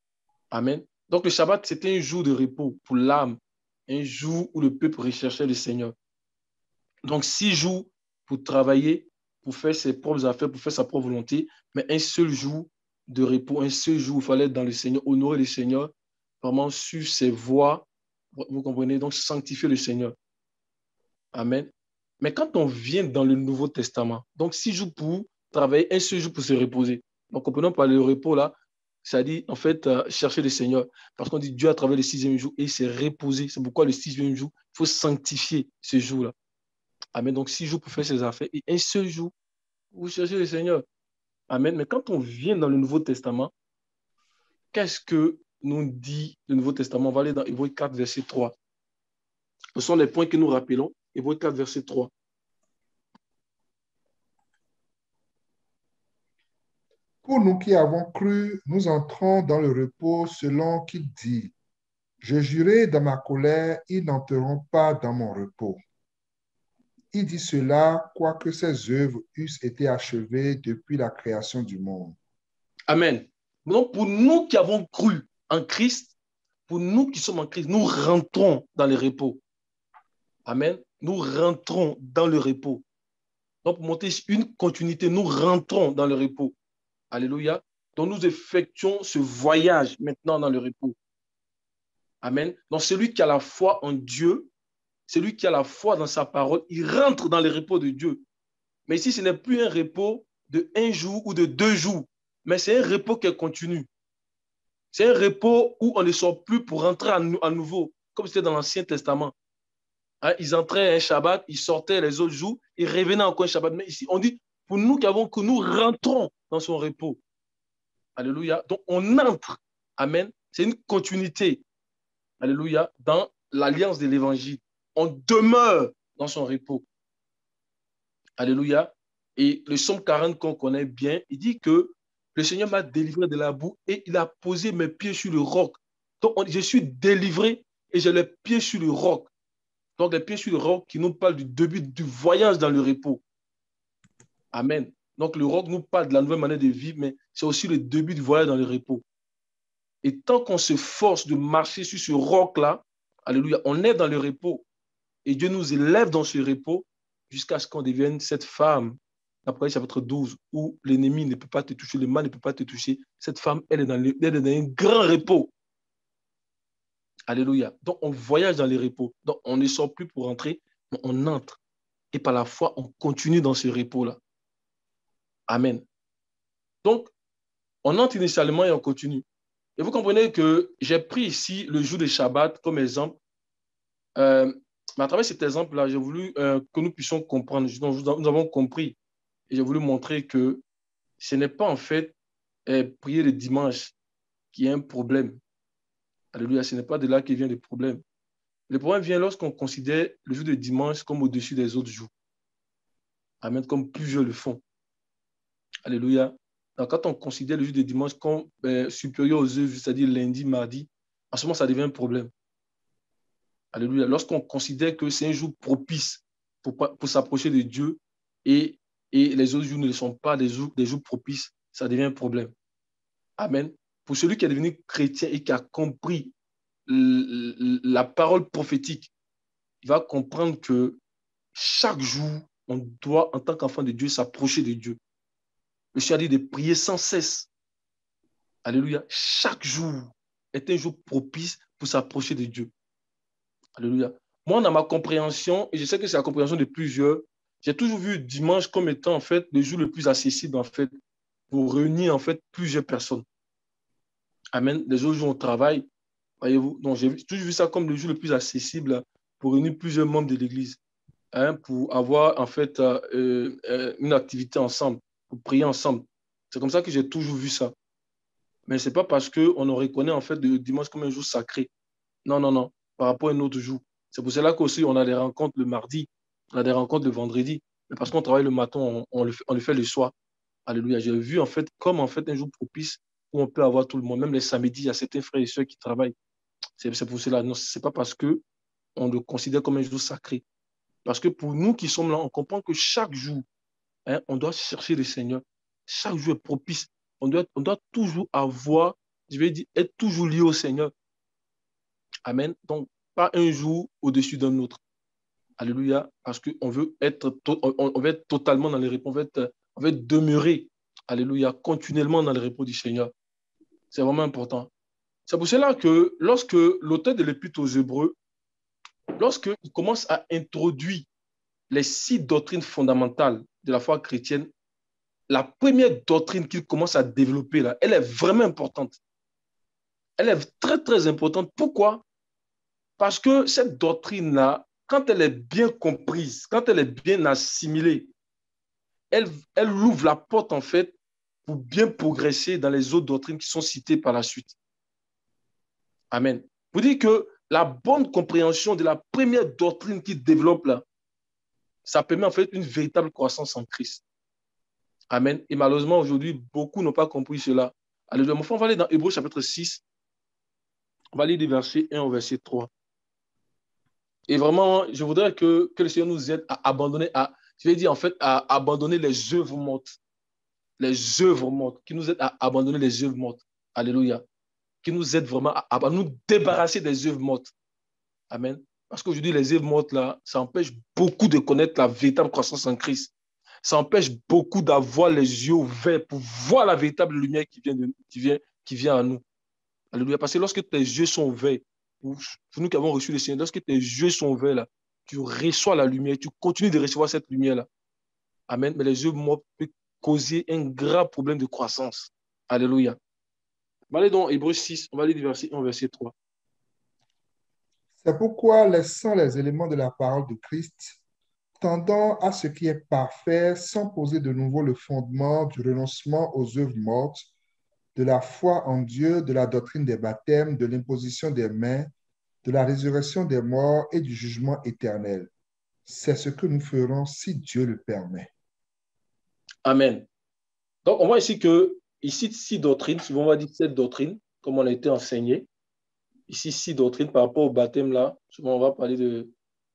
D: Amen. Donc, le Shabbat, c'était un jour de repos pour l'âme, un jour où le peuple recherchait le Seigneur. Donc, 6 jours pour travailler, pour faire ses propres affaires, pour faire sa propre volonté, mais un seul jour de repos, un seul jour où il fallait être dans le Seigneur, honorer le Seigneur, vraiment suivre ses voies. Vous comprenez? Donc, sanctifier le Seigneur. Amen. Mais quand on vient dans le Nouveau Testament, donc 6 jours pour travailler, un seul jour pour se reposer. Donc, comprenons par le repos là, ça dit en fait chercher le Seigneur. Parce qu'on dit Dieu a travaillé le 6e jour et il s'est reposé. C'est pourquoi le 6e jour, il faut sanctifier ce jour-là. Amen. Donc, 6 jours pour faire ses affaires et un seul jour pour chercher le Seigneur. Amen. Mais quand on vient dans le Nouveau Testament, qu'est-ce que nous dit le Nouveau Testament? On va aller dans Hébreux 4, verset 3. Ce sont les points que nous rappelons. Hébreux 4, verset 3.
C: Pour nous qui avons cru, nous entrons dans le repos selon qu'il dit, je jurai dans ma colère, ils n'entreront pas dans mon repos. Il dit cela, quoique ses œuvres eussent été achevées depuis la création du monde.
D: Amen. Donc, pour nous qui avons cru en Christ, pour nous qui sommes en Christ, nous rentrons dans le repos. Amen. Nous rentrons dans le repos. Donc, pour montrer une continuité, nous rentrons dans le repos. Alléluia. Donc, nous effectuons ce voyage maintenant dans le repos. Amen. Donc, celui qui a la foi en Dieu, celui qui a la foi dans sa parole, il rentre dans le repos de Dieu. Mais ici, ce n'est plus un repos de 1 jour ou de 2 jours, mais c'est un repos qui est continu. C'est un repos où on ne sort plus pour rentrer à nouveau, comme c'était dans l'Ancien Testament. Hein, ils entraient un Shabbat, ils sortaient les autres jours, ils revenaient encore un Shabbat. Mais ici, on dit, pour nous qui avons que nous rentrons dans son repos. Alléluia. Donc, on entre. Amen. C'est une continuité. Alléluia. Dans l'alliance de l'Évangile. On demeure dans son repos. Alléluia. Et le psaume 40 qu'on connaît bien, il dit que le Seigneur m'a délivré de la boue et il a posé mes pieds sur le roc. Donc, je suis délivré et j'ai les pieds sur le roc. Donc, les pieds sur le roc qui nous parlent du début du voyage dans le repos. Amen. Donc, le roc nous parle de la nouvelle manière de vivre, mais c'est aussi le début du voyage dans le repos. Et tant qu'on se force de marcher sur ce roc-là, alléluia, on est dans le repos. Et Dieu nous élève dans ce repos jusqu'à ce qu'on devienne cette femme, Apocalypse chapitre 12, où l'ennemi ne peut pas te toucher, le mal ne peut pas te toucher. Cette femme, elle est dans un grand repos. Alléluia. Donc, on voyage dans les repos. Donc, on ne sort plus pour rentrer, mais on entre. Et par la foi, on continue dans ce repos-là. Amen. Donc, on entre initialement et on continue. Et vous comprenez que j'ai pris ici le jour de Shabbat comme exemple. Mais à travers cet exemple-là, j'ai voulu que nous puissions comprendre. Nous avons compris. Et j'ai voulu montrer que ce n'est pas en fait prier le dimanche qui est un problème. Alléluia, ce n'est pas de là qu'il vient le problème. Le problème vient lorsqu'on considère le jour de dimanche comme au-dessus des autres jours. Amen, comme plusieurs le font. Alléluia. Donc, quand on considère le jour de dimanche comme supérieur aux œuvres, c'est-à-dire lundi, mardi, à ce moment, ça devient un problème. Alléluia. Lorsqu'on considère que c'est un jour propice pour s'approcher de Dieu et les autres jours ne sont pas des jours propices, ça devient un problème. Amen. Pour celui qui est devenu chrétien et qui a compris la parole prophétique, il va comprendre que chaque jour, on doit, en tant qu'enfant de Dieu, s'approcher de Dieu. Le Seigneur dit de prier sans cesse. Alléluia. Chaque jour est un jour propice pour s'approcher de Dieu. Alléluia. Moi, dans ma compréhension, et je sais que c'est la compréhension de plusieurs, j'ai toujours vu dimanche comme étant en fait le jour le plus accessible en fait pour réunir en fait plusieurs personnes. Amen. Les autres jours on travaille, voyez-vous. Donc j'ai toujours vu ça comme le jour le plus accessible pour réunir plusieurs membres de l'Église, hein, pour avoir en fait une activité ensemble, pour prier ensemble. C'est comme ça que j'ai toujours vu ça. Mais c'est pas parce qu'on reconnaît en fait le dimanche comme un jour sacré. Non, non, non. Par rapport à un autre jour. C'est pour cela qu'aussi on a des rencontres le mardi, on a des rencontres le vendredi. Mais parce qu'on travaille le matin, on le fait le soir. Alléluia. J'ai vu en fait comme en fait un jour propice où on peut avoir tout le monde. Même les samedis, il y a certains frères et sœurs qui travaillent. C'est pour cela. Non, c'est pas parce que on le considère comme un jour sacré. Parce que pour nous qui sommes là, on comprend que chaque jour, hein, on doit chercher le Seigneur. Chaque jour est propice. On doit toujours avoir, je vais dire, être toujours lié au Seigneur. Amen. Donc, pas un jour au-dessus d'un autre. Alléluia. Parce qu'on veut on veut être totalement dans les repos. On veut demeurer, alléluia, continuellement dans les repos du Seigneur. C'est vraiment important. C'est pour cela que lorsque l'auteur de l'Épître aux Hébreux, lorsqu'il commence à introduire les 6 doctrines fondamentales de la foi chrétienne, la première doctrine qu'il commence à développer, là, elle est vraiment importante. Elle est très, très importante. Pourquoi? Parce que cette doctrine-là, quand elle est bien comprise, quand elle est bien assimilée, elle ouvre la porte, en fait, pour bien progresser dans les autres doctrines qui sont citées par la suite. Amen. Vous dites que la bonne compréhension de la première doctrine qu'il développe là, ça permet en fait une véritable croissance en Christ. Amen. Et malheureusement, aujourd'hui, beaucoup n'ont pas compris cela. Alléluia. Mon frère, on va aller dans Hébreux chapitre 6. On va lire du verset 1 au verset 3. Et vraiment, je voudrais que le Seigneur nous aide à abandonner, je vais dire en fait, à abandonner les œuvres mortes. Les œuvres mortes, qui nous aident à abandonner les œuvres mortes. Alléluia. Qui nous aident vraiment à nous débarrasser des œuvres mortes. Amen. Parce qu'aujourd'hui, les œuvres mortes, là, ça empêche beaucoup de connaître la véritable croissance en Christ. Ça empêche beaucoup d'avoir les yeux ouverts pour voir la véritable lumière qui vient à nous. Alléluia. Parce que lorsque tes yeux sont ouverts, pour nous qui avons reçu le Seigneur, lorsque tes yeux sont ouverts, là, tu reçois la lumière, tu continues de recevoir cette lumière-là. Amen. Mais les œuvres mortes peuvent causer un grave problème de croissance. Alléluia. On va aller dans Hébreux 6, on va aller du verset 1 au verset 3.
C: C'est pourquoi, laissant les éléments de la parole de Christ, tendant à ce qui est parfait, sans poser de nouveau le fondement du renoncement aux œuvres mortes, de la foi en Dieu, de la doctrine des baptêmes, de l'imposition des mains, de la résurrection des morts et du jugement éternel. C'est ce que nous ferons si Dieu le permet.
D: Amen. Donc, on voit ici qu'il cite 6 doctrines, souvent on va dire 7 doctrines, comme on a été enseigné. Ici, 6 doctrines par rapport au baptême là. Souvent, on va parler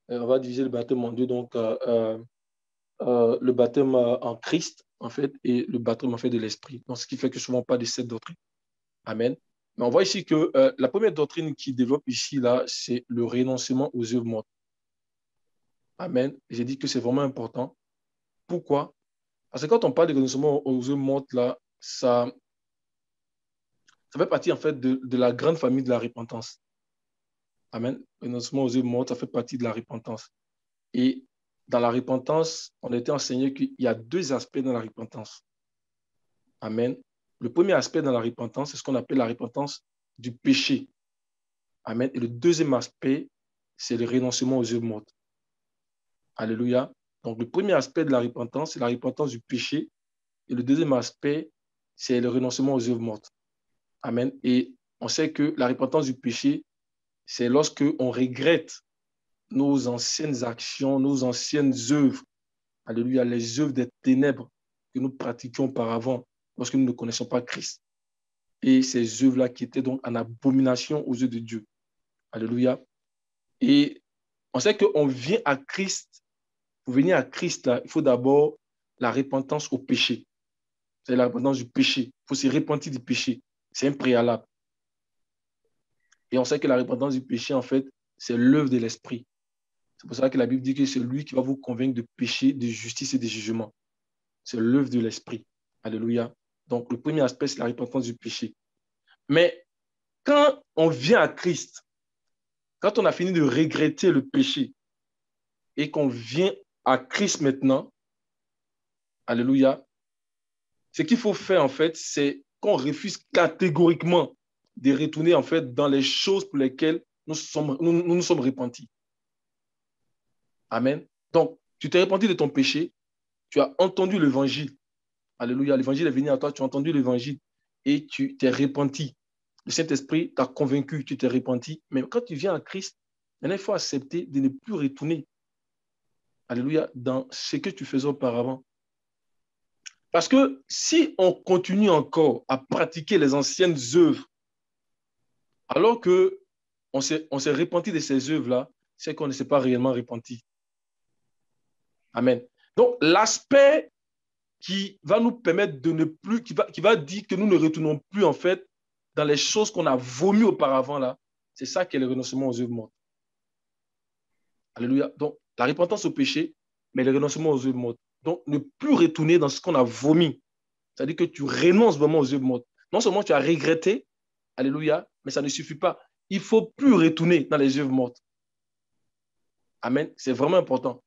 D: on va diviser le baptême en deux, donc le baptême en Christ, en fait, et le baptême en fait de l'Esprit. Donc, ce qui fait que souvent on parle de 7 doctrines. Amen. Mais on voit ici que la première doctrine qu'il développe ici, là, c'est le renoncement aux œuvres mortes. Amen. J'ai dit que c'est vraiment important. Pourquoi? Parce que quand on parle de renoncement aux œuvres mortes, là, ça fait partie, en fait, de la grande famille de la repentance. Amen. Le renoncement aux œuvres mortes, ça fait partie de la repentance. Et dans la repentance, on a été enseigné qu'il y a 2 aspects dans la repentance. Amen. Le premier aspect dans la repentance, c'est ce qu'on appelle la repentance du péché. Amen. Et le deuxième aspect, c'est le renoncement aux œuvres mortes. Alléluia. Donc, le premier aspect de la repentance, c'est la repentance du péché. Et le deuxième aspect, c'est le renoncement aux œuvres mortes. Amen. Et on sait que la repentance du péché, c'est lorsque on regrette nos anciennes actions, nos anciennes œuvres. Alléluia, les œuvres des ténèbres que nous pratiquions auparavant lorsque nous ne connaissions pas Christ. Et ces œuvres-là qui étaient donc en abomination aux yeux de Dieu. Alléluia. Et on sait qu'on vient à Christ. Pour venir à Christ, là, il faut d'abord la repentance au péché. C'est la repentance du péché. Il faut se repentir du péché. C'est un préalable. Et on sait que la repentance du péché, en fait, c'est l'œuvre de l'esprit. C'est pour ça que la Bible dit que c'est lui qui va vous convaincre de péché, de justice et de jugement. C'est l'œuvre de l'esprit. Alléluia. Donc, le premier aspect, c'est la repentance du péché. Mais quand on vient à Christ, quand on a fini de regretter le péché et qu'on vient à Christ maintenant, alléluia, ce qu'il faut faire, en fait, c'est qu'on refuse catégoriquement de retourner, en fait, dans les choses pour lesquelles nous nous sommes repentis. Amen. Donc, tu t'es repenti de ton péché, tu as entendu l'évangile. Alléluia, l'évangile est venu à toi, tu as entendu l'évangile et tu t'es repenti. Le Saint-Esprit t'a convaincu, tu t'es repenti. Mais quand tu viens à Christ, il faut accepter de ne plus retourner, alléluia, dans ce que tu faisais auparavant. Parce que si on continue encore à pratiquer les anciennes œuvres, alors qu'on s'est repenti de ces œuvres-là, c'est qu'on ne s'est pas réellement repenti. Amen. Donc, l'aspect qui va nous permettre de ne plus, qui va dire que nous ne retournons plus, en fait, dans les choses qu'on a vomi auparavant, là, c'est ça qui est le renoncement aux œuvres mortes. Alléluia. Donc, la repentance au péché, mais le renoncement aux œuvres mortes. Donc, ne plus retourner dans ce qu'on a vomi. C'est-à-dire que tu renonces vraiment aux œuvres mortes. Non seulement tu as regretté, alléluia, mais ça ne suffit pas. Il ne faut plus retourner dans les œuvres mortes. Amen. C'est vraiment important.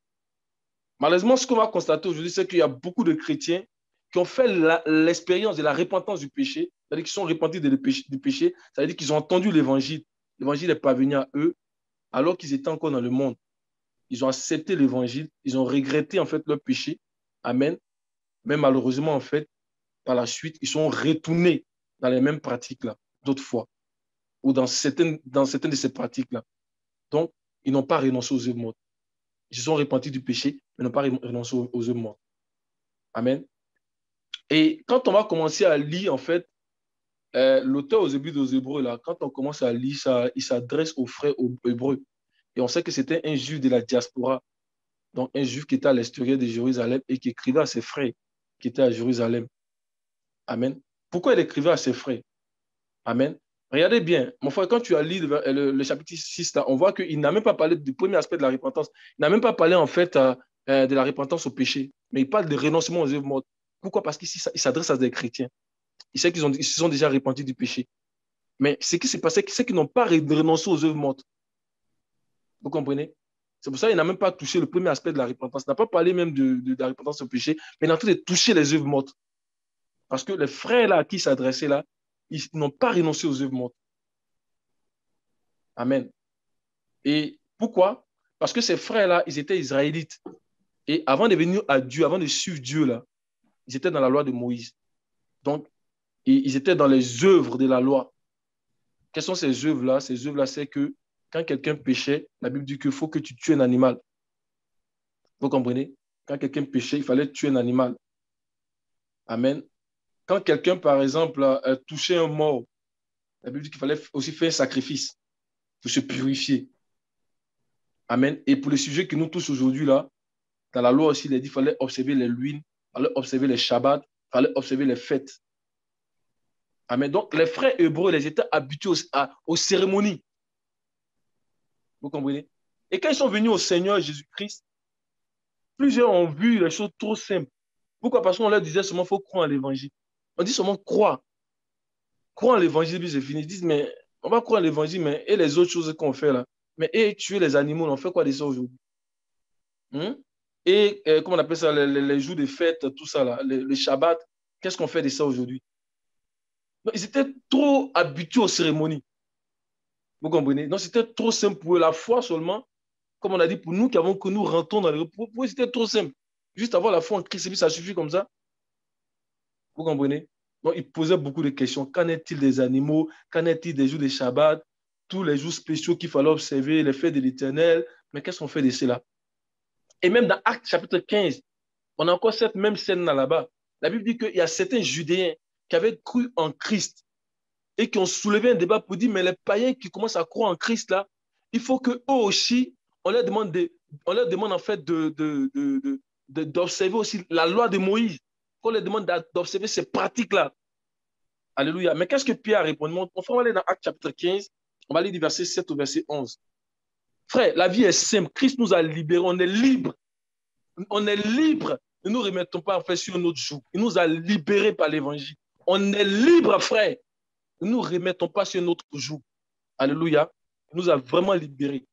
D: Malheureusement, ce qu'on va constater aujourd'hui, c'est qu'il y a beaucoup de chrétiens qui ont fait l'expérience de la repentance du péché, c'est-à-dire qu'ils sont repentis du péché, c'est-à-dire qu'ils ont entendu l'évangile. L'évangile est parvenu à eux alors qu'ils étaient encore dans le monde. Ils ont accepté l'évangile, ils ont regretté en fait leur péché. Amen. Mais malheureusement, en fait, par la suite, ils sont retournés dans les mêmes pratiques-là, d'autres fois, ou dans certaines de ces pratiques-là. Donc, ils n'ont pas renoncé aux œuvres mortes. Ils se sont repentis du péché, mais n'ont pas renoncé aux œuvres mortes. Amen. Et quand on va commencer à lire, en fait, l'auteur aux Hébreux aux Hébreux, là, quand on commence à lire ça, il s'adresse aux frères hébreux. Et on sait que c'était un juif de la diaspora, donc un juif qui était à l'extérieur de Jérusalem et qui écrivait à ses frères qui étaient à Jérusalem. Amen. Pourquoi il écrivait à ses frères? Amen. Regardez bien, mon frère, quand tu as lu le chapitre 6, là, on voit qu'il n'a même pas parlé du premier aspect de la repentance. Il n'a même pas parlé, en fait, de la repentance au péché, mais il parle de renoncement aux œuvres mortes. Pourquoi? Parce qu'il s'adresse à des chrétiens. Il sait qu'ils se sont déjà repentis du péché. Mais ce qui s'est passé, c'est qu'ils n'ont pas renoncé aux œuvres mortes. Vous comprenez? C'est pour ça qu'il n'a même pas touché le premier aspect de la repentance. Il n'a pas parlé même de la repentance au péché, mais il est en train de toucher les œuvres mortes. Parce que les frères là, à qui s'adressaient là, ils n'ont pas renoncé aux œuvres mortes. Amen. Et pourquoi? Parce que ces frères-là, ils étaient israélites. Et avant de venir à Dieu, avant de suivre Dieu, là, ils étaient dans la loi de Moïse. Donc, ils étaient dans les œuvres de la loi. Quelles sont ces œuvres-là? Ces œuvres-là, c'est que quand quelqu'un péchait, la Bible dit qu'il faut que tu tues un animal. Vous comprenez? Quand quelqu'un péchait, il fallait tuer un animal. Amen. Quand quelqu'un, par exemple, touchait un mort, la Bible dit qu'il fallait aussi faire un sacrifice pour se purifier. Amen. Et pour le sujet qui nous touche aujourd'hui, là, dans la loi aussi, il a dit qu'il fallait observer les lunes, il fallait observer les shabbats, il fallait observer les fêtes. Amen. Donc, les frères hébreux, ils étaient habitués aux cérémonies. Vous comprenez? Et quand ils sont venus au Seigneur Jésus-Christ, plusieurs ont vu les choses trop simples. Pourquoi? Parce qu'on leur disait seulement qu'il faut croire en l'évangile. On dit seulement croire. Croire en l'évangile, puis c'est fini. Ils disent, mais on va croire en l'évangile, mais et les autres choses qu'on fait là? Mais et tuer les animaux, on fait quoi de ça aujourd'hui? Et comment on appelle ça, les jours de fête, tout ça là, le Shabbat, qu'est-ce qu'on fait de ça aujourd'hui? Ils étaient trop habitués aux cérémonies. Vous comprenez? Donc c'était trop simple pour eux. La foi seulement, comme on a dit, pour nous qui avons que nous rentrons dans le repos, pour eux c'était trop simple. Juste avoir la foi en Christ, et puis ça suffit comme ça. Vous comprenez? Donc ils posaient beaucoup de questions. Qu'en est-il des animaux? Qu'en est-il des jours de Shabbat? tous les jours spéciaux qu'il fallait observer, les fêtes de l'Éternel. Mais qu'est-ce qu'on fait de cela? Et même dans Actes chapitre 15, on a encore cette même scène là-bas. La Bible dit qu'il y a certains Judéens qui avaient cru en Christ et qui ont soulevé un débat pour dire, mais les païens qui commencent à croire en Christ, là, il faut qu'eux aussi, on leur demande en fait d'observer aussi la loi de Moïse. On leur demande d'observer ces pratiques-là. Alléluia. Mais qu'est-ce que Pierre a répondu? On va aller dans Actes chapitre 15, on va aller du verset 7 au verset 11. Frère, la vie est simple. Christ nous a libérés, on est libre. On est libre. Ne nous remettons pas en fait sur notre joug. Il nous a libérés par l'évangile. On est libre, frère. Ne nous remettons pas sur notre joug. Alléluia. Il nous a vraiment libérés.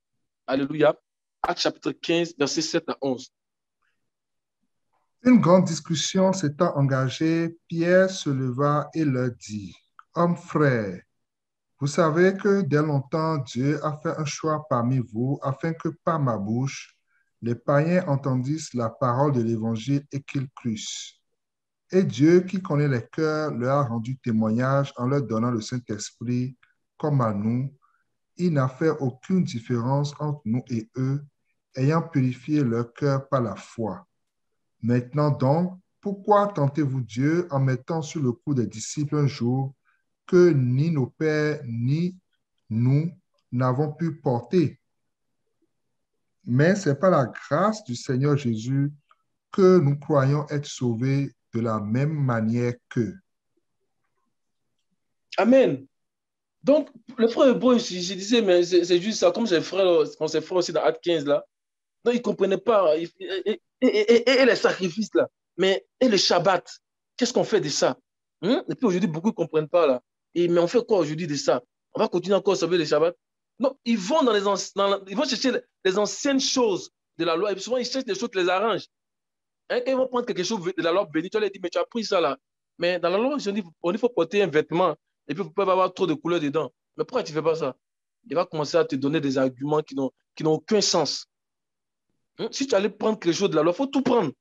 D: Alléluia. Actes chapitre 15, versets 7 à 11.
C: Une grande discussion s'étant engagée, Pierre se leva et leur dit, « Hommes frères, vous savez que dès longtemps Dieu a fait un choix parmi vous afin que par ma bouche, les païens entendissent la parole de l'Évangile et qu'ils crussent. Et Dieu, qui connaît les cœurs, leur a rendu témoignage en leur donnant le Saint-Esprit comme à nous. Il n'a fait aucune différence entre nous et eux, ayant purifié leur cœur par la foi. Maintenant donc, pourquoi tentez-vous Dieu en mettant sur le cou des disciples un jour que ni nos pères ni nous n'avons pu porter? Mais c'est par la grâce du Seigneur Jésus que nous croyons être sauvés de la même manière qu'eux. »
D: Amen. Donc, le frère hébreu, je disais, mais c'est juste ça, comme ses frères aussi dans Acte 15, là. Non, ils ne comprenaient pas. Et les sacrifices, là. Mais, et le Shabbat, qu'est-ce qu'on fait de ça? Et puis aujourd'hui, beaucoup ne comprennent pas, là. Mais on fait quoi aujourd'hui de ça? On va continuer encore à sauver le Shabbat? Non, ils vont ils vont chercher les anciennes choses de la loi. Et souvent, ils cherchent des choses qui les arrangent. Quand ils vont prendre quelque chose de la loi bénie, tu leur dis, mais tu as pris ça, là. Mais dans la loi, il faut porter un vêtement. Et puis, vous pouvez avoir trop de couleurs dedans. Mais pourquoi tu ne fais pas ça? Il va commencer à te donner des arguments qui n'ont aucun sens. Si tu allais prendre quelque chose de la loi, il faut tout prendre.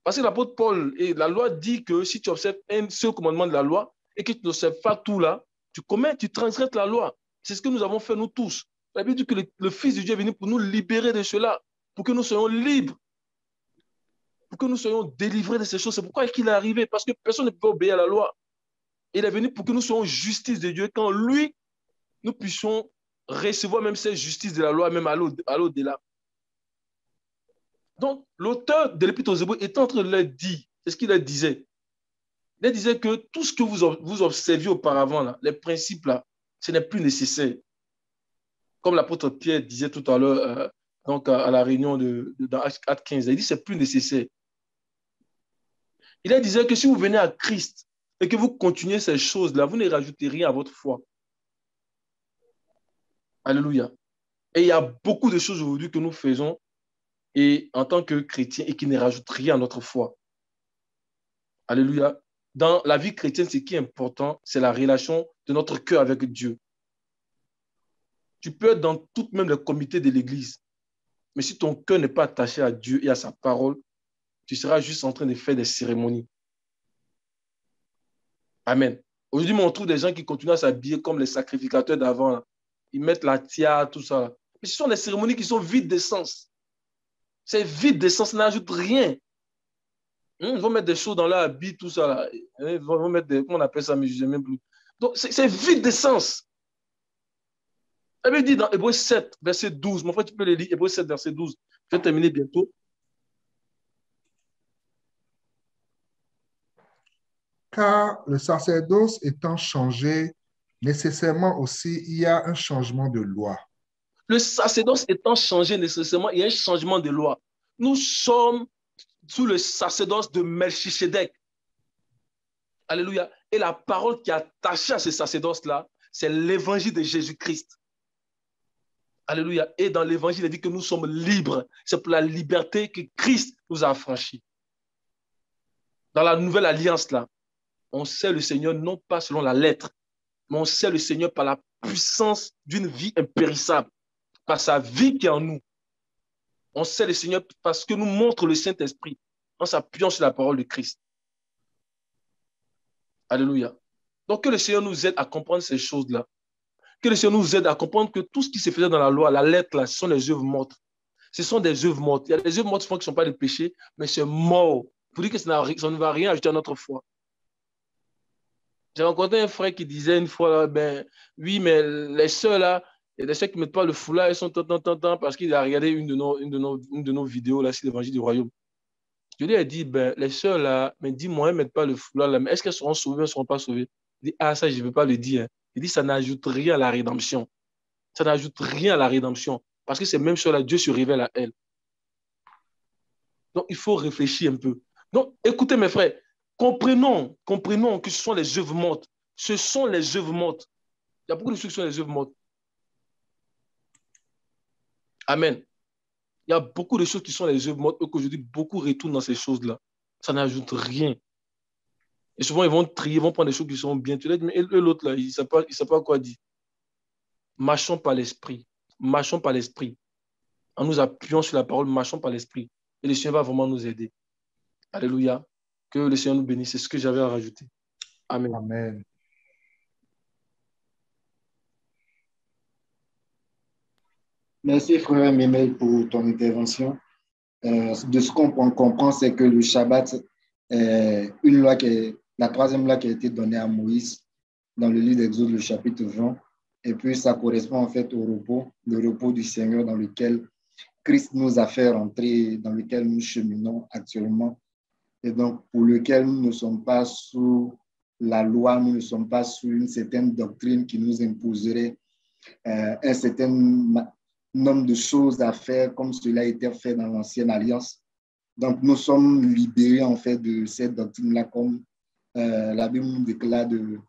D: Parce que l'apôtre Paul et la loi dit que si tu observes un seul commandement de la loi et que tu n'observes pas tout là, tu transgresses la loi. C'est ce que nous avons fait nous tous. La Bible dit que le Fils de Dieu est venu pour nous libérer de cela, pour que nous soyons libres, pour que nous soyons délivrés de ces choses. C'est pourquoi il est arrivé, parce que personne ne peut obéir à la loi. Il est venu pour que nous soyons justice de Dieu, quand lui, nous puissions recevoir même cette justice de la loi, même à l'au-delà. Donc, l'auteur de l'Épître aux Hébreux est en train de leur dire, c'est ce qu'il leur disait. Il leur disait que tout ce que vous observiez auparavant, là, les principes, là, ce n'est plus nécessaire. Comme l'apôtre Pierre disait tout à l'heure, donc à la réunion dans Acte 15, il dit que ce n'est plus nécessaire. Il leur disait que si vous venez à Christ et que vous continuez ces choses-là, vous ne rajoutez rien à votre foi. Alléluia. Et il y a beaucoup de choses aujourd'hui que nous faisons et en tant que chrétiens et qui ne rajoutent rien à notre foi. Alléluia. Dans la vie chrétienne, ce qui est important, c'est la relation de notre cœur avec Dieu. Tu peux être dans toutes même les comités de l'Église, mais si ton cœur n'est pas attaché à Dieu et à sa parole, tu seras juste en train de faire des cérémonies. Amen. Aujourd'hui, on trouve des gens qui continuent à s'habiller comme les sacrificateurs d'avant. Ils mettent la tiare, tout ça. Mais ce sont des cérémonies qui sont vides d'essence. C'est vide d'essence, ça n'ajoute rien. Ils vont mettre des choses dans leur habit, tout ça. Là. Ils vont mettre des... Comment on appelle ça, mais je ne sais même plus. Donc, c'est vide d'essence. La Bible dit dans Hébreux 7, verset 12. Mon frère, tu peux le lire. Hébreux 7, verset 12. Je vais terminer bientôt.
C: Car le sacerdoce étant changé, nécessairement aussi, il y a un changement de loi.
D: Le sacerdoce étant changé nécessairement, il y a un changement de loi. Nous sommes sous le sacerdoce de Melchisedec. Alléluia. Et la parole qui est attachée à ce sacerdoce-là, c'est l'évangile de Jésus-Christ. Alléluia. Et dans l'évangile, il dit que nous sommes libres. C'est pour la liberté que Christ nous a affranchis. Dans la nouvelle alliance, là, on sait le Seigneur non pas selon la lettre, mais on sait le Seigneur par la puissance d'une vie impérissable, par sa vie qui est en nous. On sait le Seigneur parce que nous montre le Saint-Esprit en s'appuyant sur la parole de Christ. Alléluia. Donc que le Seigneur nous aide à comprendre ces choses-là. Que le Seigneur nous aide à comprendre que tout ce qui se faisait dans la loi, la lettre, là, ce sont des œuvres mortes. Ce sont des œuvres mortes. Il y a des œuvres mortes qui ne sont pas des péchés, mais c'est mort. Pour dire que ça ne va rien ajouter à notre foi. J'ai rencontré un frère qui disait une fois, là, ben, oui, mais les sœurs, là, il y a des sœurs qui ne mettent pas le foulard, elles sont tant, parce qu'il a regardé une de nos vidéos là, sur l'évangile du royaume. Je lui ai dit, ben, les sœurs, là, mais dis-moi, elles ne mettent pas le foulard, là, mais est-ce qu'elles seront sauvées ou elles ne seront pas sauvées? Il dit, ah, ça, je ne veux pas le dire. Il dit, ça n'ajoute rien à la rédemption. Ça n'ajoute rien à la rédemption. Parce que ces mêmes sœurs-là, Dieu se révèle à elles. Donc, il faut réfléchir un peu. Donc, écoutez, mes frères, comprenons que ce sont les œuvres mortes. Ce sont les œuvres mortes. Il y a beaucoup de choses qui sont les œuvres mortes. Amen. Il y a beaucoup de choses qui sont les œuvres mortes et qu'aujourd'hui, beaucoup retournent dans ces choses-là. Ça n'ajoute rien. Et souvent, ils vont trier, ils vont prendre des choses qui sont bien. Tu dis, mais l'autre, là, il ne sait pas quoi dire. Marchons par l'esprit. Marchons par l'esprit. En nous appuyant sur la parole, marchons par l'esprit. Et le Seigneur va vraiment nous aider. Alléluia. Que le Seigneur nous bénisse. C'est ce que j'avais à rajouter. Amen.
C: Amen.
A: Merci, frère Memel, pour ton intervention. De ce qu'on comprend, c'est que le Shabbat est une loi la troisième loi qui a été donnée à Moïse dans le livre d'Exode, le chapitre 20. Et puis, ça correspond en fait au repos, le repos du Seigneur dans lequel Christ nous a fait rentrer, dans lequel nous cheminons actuellement. Et donc, pour lequel nous ne sommes pas sous la loi, nous ne sommes pas sous une certaine doctrine qui nous imposerait un certain nombre de choses à faire comme cela a été fait dans l'Ancienne Alliance. Donc, nous sommes libérés en fait de cette doctrine-là, comme la Bible nous déclare de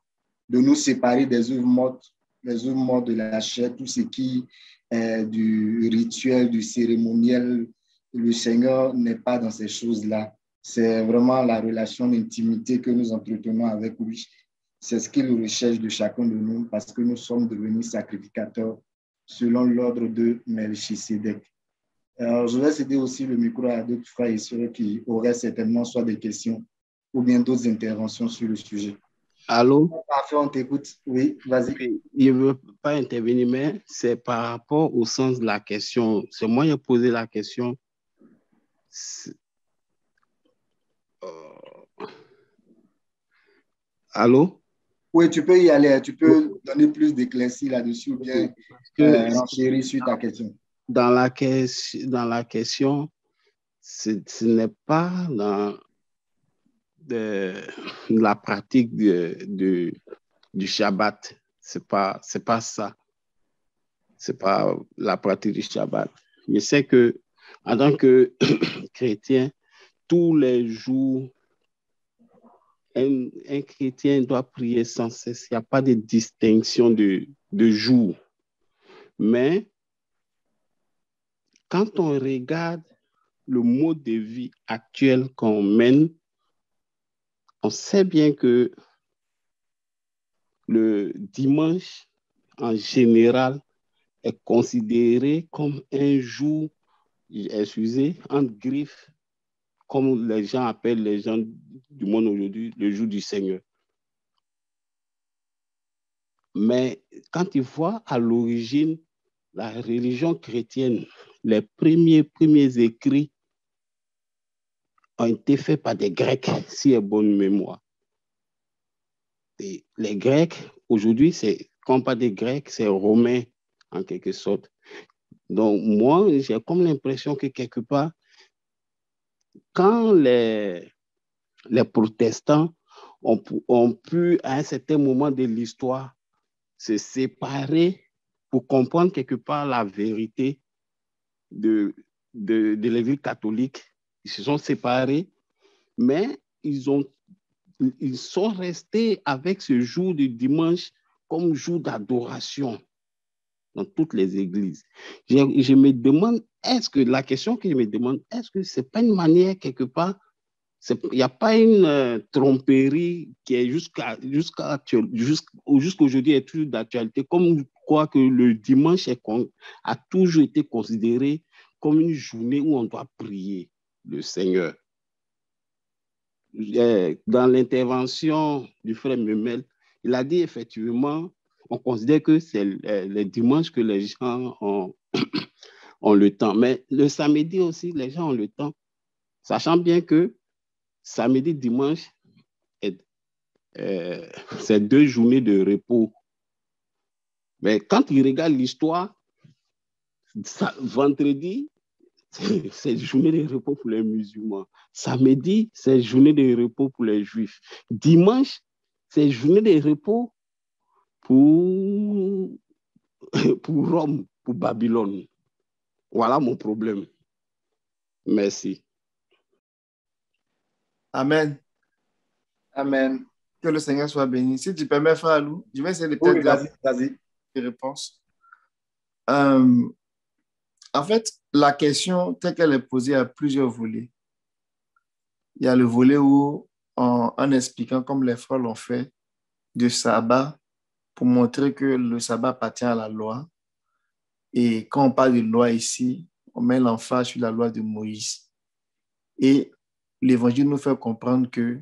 A: nous séparer des œuvres mortes, les œuvres mortes de la chair, tout ce qui est du rituel, du cérémoniel. Le Seigneur n'est pas dans ces choses-là. C'est vraiment la relation d'intimité que nous entretenons avec lui. C'est ce qu'il recherche de chacun de nous parce que nous sommes devenus sacrificateurs selon l'ordre de Melchisédek. Alors, je vais céder aussi le micro à d'autres frères et sœurs qui auraient certainement soit des questions ou bien d'autres interventions sur le sujet.
E: Allô?
A: Parfait, on t'écoute. Oui, vas-y.
E: Je ne veux pas intervenir, mais c'est par rapport au sens de la question. C'est moi qui ai posé la question. Allô?
A: Oui, tu peux y aller. Tu peux donner plus d'éclaircies là-dessus ou bien enchérir sur ta question.
E: Dans la question, ce n'est pas dans la pratique du Shabbat. C'est pas ça. C'est pas la pratique du Shabbat. Je sais que en tant que chrétien, tous les jours, un chrétien doit prier sans cesse. Il n'y a pas de distinction de jour. Mais quand on regarde le mode de vie actuel qu'on mène, on sait bien que le dimanche, en général, est considéré comme un jour, excusez, entre griffes, comme les gens appellent les gens du monde aujourd'hui, le jour du Seigneur. Mais quand ils voient à l'origine la religion chrétienne, les premiers écrits ont été faits par des Grecs, si j'ai bonne mémoire. Et les Grecs, aujourd'hui, quand on parle des Grecs, c'est romain, en quelque sorte. Donc, moi, j'ai comme l'impression que quelque part, quand les protestants ont pu, à un certain moment de l'histoire, se séparer pour comprendre quelque part la vérité de l'Église catholique. Ils se sont séparés, mais ils sont restés avec ce jour du dimanche comme jour d'adoration dans toutes les églises. Je me demande, la question que je me demande, est-ce que ce n'est pas une manière quelque part, il n'y a pas une tromperie qui est jusqu'aujourd'hui est toujours d'actualité, comme quoi que le dimanche a toujours été considéré comme une journée où on doit prier le Seigneur. Dans l'intervention du frère Memel, il a dit effectivement On considère que c'est les dimanches que les gens ont le temps. Mais le samedi aussi, les gens ont le temps, sachant bien que samedi, dimanche, c'est 2 journées de repos. Mais quand ils regardent l'histoire, vendredi, c'est journée de repos pour les musulmans. Samedi, c'est journée de repos pour les juifs. Dimanche, c'est journée de repos pour Rome, pour Babylone. Voilà mon problème. Merci.
F: Amen. Amen. Que le Seigneur soit béni. Si tu permets, frère Alou, je vais essayer de
G: Oui,
F: peut-être
G: vas-y.
F: des réponses. En fait, la question telle qu'elle est posée à plusieurs volets. Il y a le volet où, en expliquant comme les frères l'ont fait, de sabbat, pour montrer que le sabbat appartient à la loi. Et quand on parle de loi ici, on met l'emphase sur la loi de Moïse. Et l'évangile nous fait comprendre que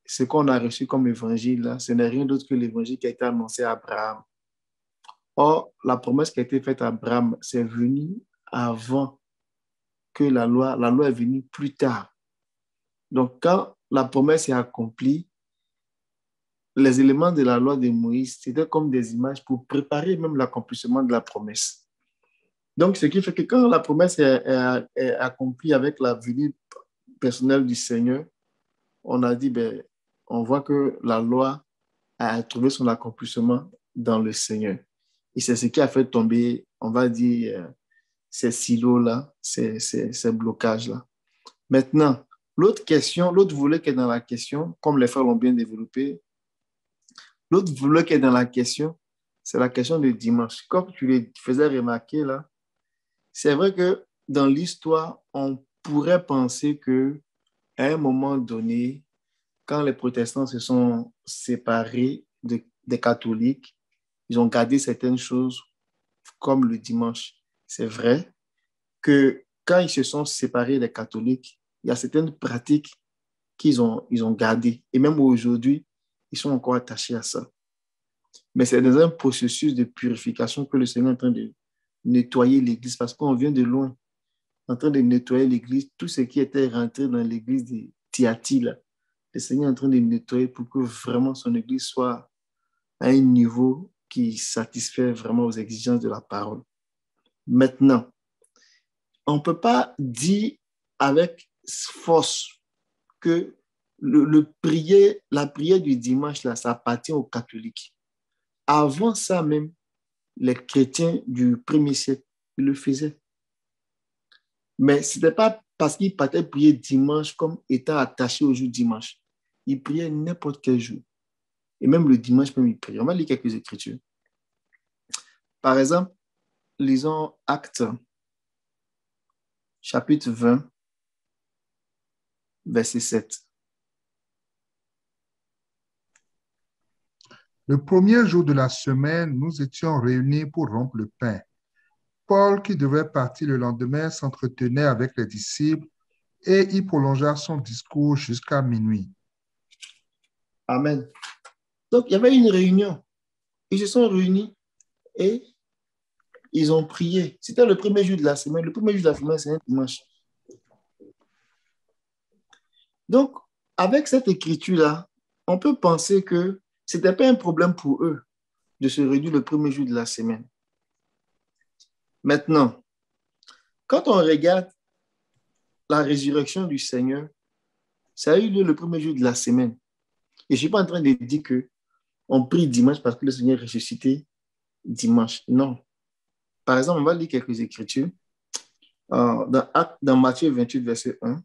F: ce qu'on a reçu comme évangile, là, ce n'est rien d'autre que l'évangile qui a été annoncé à Abraham. Or, la promesse qui a été faite à Abraham, c'est venu avant que la loi est venue plus tard. Donc, quand la promesse est accomplie, les éléments de la loi de Moïse, c'était comme des images pour préparer même l'accomplissement de la promesse. Donc, ce qui fait que quand la promesse est accomplie avec la venue personnelle du Seigneur, on a dit, on voit que la loi a trouvé son accomplissement dans le Seigneur. Et c'est ce qui a fait tomber, on va dire, ces silos-là, ces blocages-là. Maintenant, l'autre volet qui est dans la question, comme les frères l'ont bien développé, l'autre volet qui est dans la question, c'est la question du dimanche. Comme tu le faisais remarquer là, c'est vrai que dans l'histoire, on pourrait penser qu'à un moment donné, quand les protestants se sont séparés des catholiques, ils ont gardé certaines choses comme le dimanche. C'est vrai que quand ils se sont séparés des catholiques, il y a certaines pratiques qu'ils ont gardées. Et même aujourd'hui, ils sont encore attachés à ça. Mais c'est dans un processus de purification que le Seigneur est en train de nettoyer l'Église parce qu'on vient de loin, en train de nettoyer l'Église. Tout ce qui était rentré dans l'Église de Thyatire, le Seigneur est en train de nettoyer pour que vraiment son Église soit à un niveau qui satisfait vraiment aux exigences de la parole. Maintenant, on ne peut pas dire avec force que la prière du dimanche, là, ça appartient aux catholiques. Avant ça même, les chrétiens du premier siècle le faisaient. Mais ce n'était pas parce qu'ils partaient prier dimanche comme étant attachés au jour dimanche. Ils priaient n'importe quel jour. Et même le dimanche, même ils priaient. On va lire quelques écritures. Par exemple, lisons Actes, chapitre 20, verset 7.
C: Le premier jour de la semaine, nous étions réunis pour rompre le pain. Paul, qui devait partir le lendemain, s'entretenait avec les disciples et y prolongea son discours jusqu'à minuit.
F: Amen. Donc, il y avait une réunion. Ils se sont réunis et ils ont prié. C'était le premier jour de la semaine. Le premier jour de la semaine, c'est un dimanche. Donc, avec cette écriture-là, on peut penser que ce n'était pas un problème pour eux de se réunir le premier jour de la semaine. Maintenant, quand on regarde la résurrection du Seigneur, ça a eu lieu le premier jour de la semaine. Et je ne suis pas en train de dire qu'on prie dimanche parce que le Seigneur est ressuscité dimanche. Non. Par exemple, on va lire quelques écritures. Dans Matthieu 28, verset 1.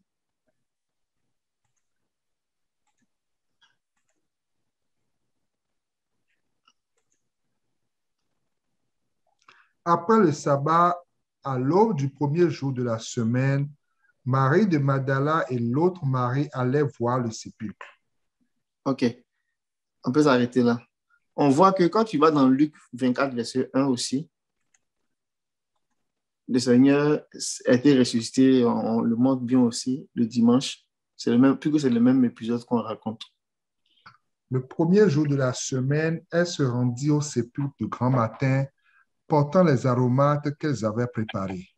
C: Après le sabbat, à l'aube du premier jour de la semaine, Marie de Magdala et l'autre Marie allaient voir le sépulcre.
F: OK. On peut s'arrêter là. On voit que quand tu vas dans Luc 24, verset 1 aussi, le Seigneur a été ressuscité, on le montre bien aussi, le dimanche. C'est le même, plus que c'est le même épisode qu'on raconte.
C: Le premier jour de la semaine, elles se rendirent au sépulcre de grand matin, portant les aromates qu'elles avaient préparés.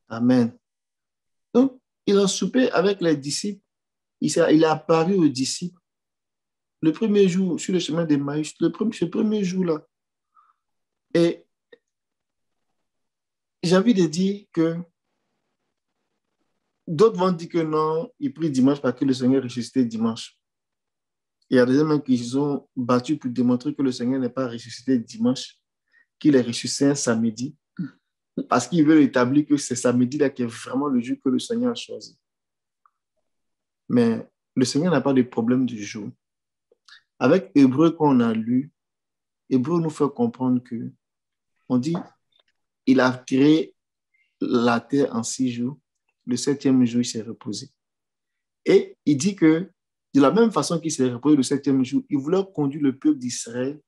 F: Amen. Donc, il a soupé avec les disciples. Il est apparu aux disciples le premier jour sur le chemin d'Emmaüs, ce premier jour-là. Et j'ai envie de dire que d'autres vont dire que non, il prie dimanche parce que le Seigneur ressuscité dimanche. Il y a des gens qui se sont battus pour démontrer que le Seigneur n'est pas ressuscité dimanche, qu'il est ressuscité un samedi, parce qu'ils veulent établir que c'est samedi-là qui est vraiment le jour que le Seigneur a choisi. Mais le Seigneur n'a pas de problème du jour. Avec Hébreu qu'on a lu, Hébreu nous fait comprendre que, on dit, il a créé la terre en 6 jours, le 7e jour, il s'est reposé. Et il dit que, de la même façon qu'il s'est reposé le 7e jour, il voulait conduire le peuple d'Israël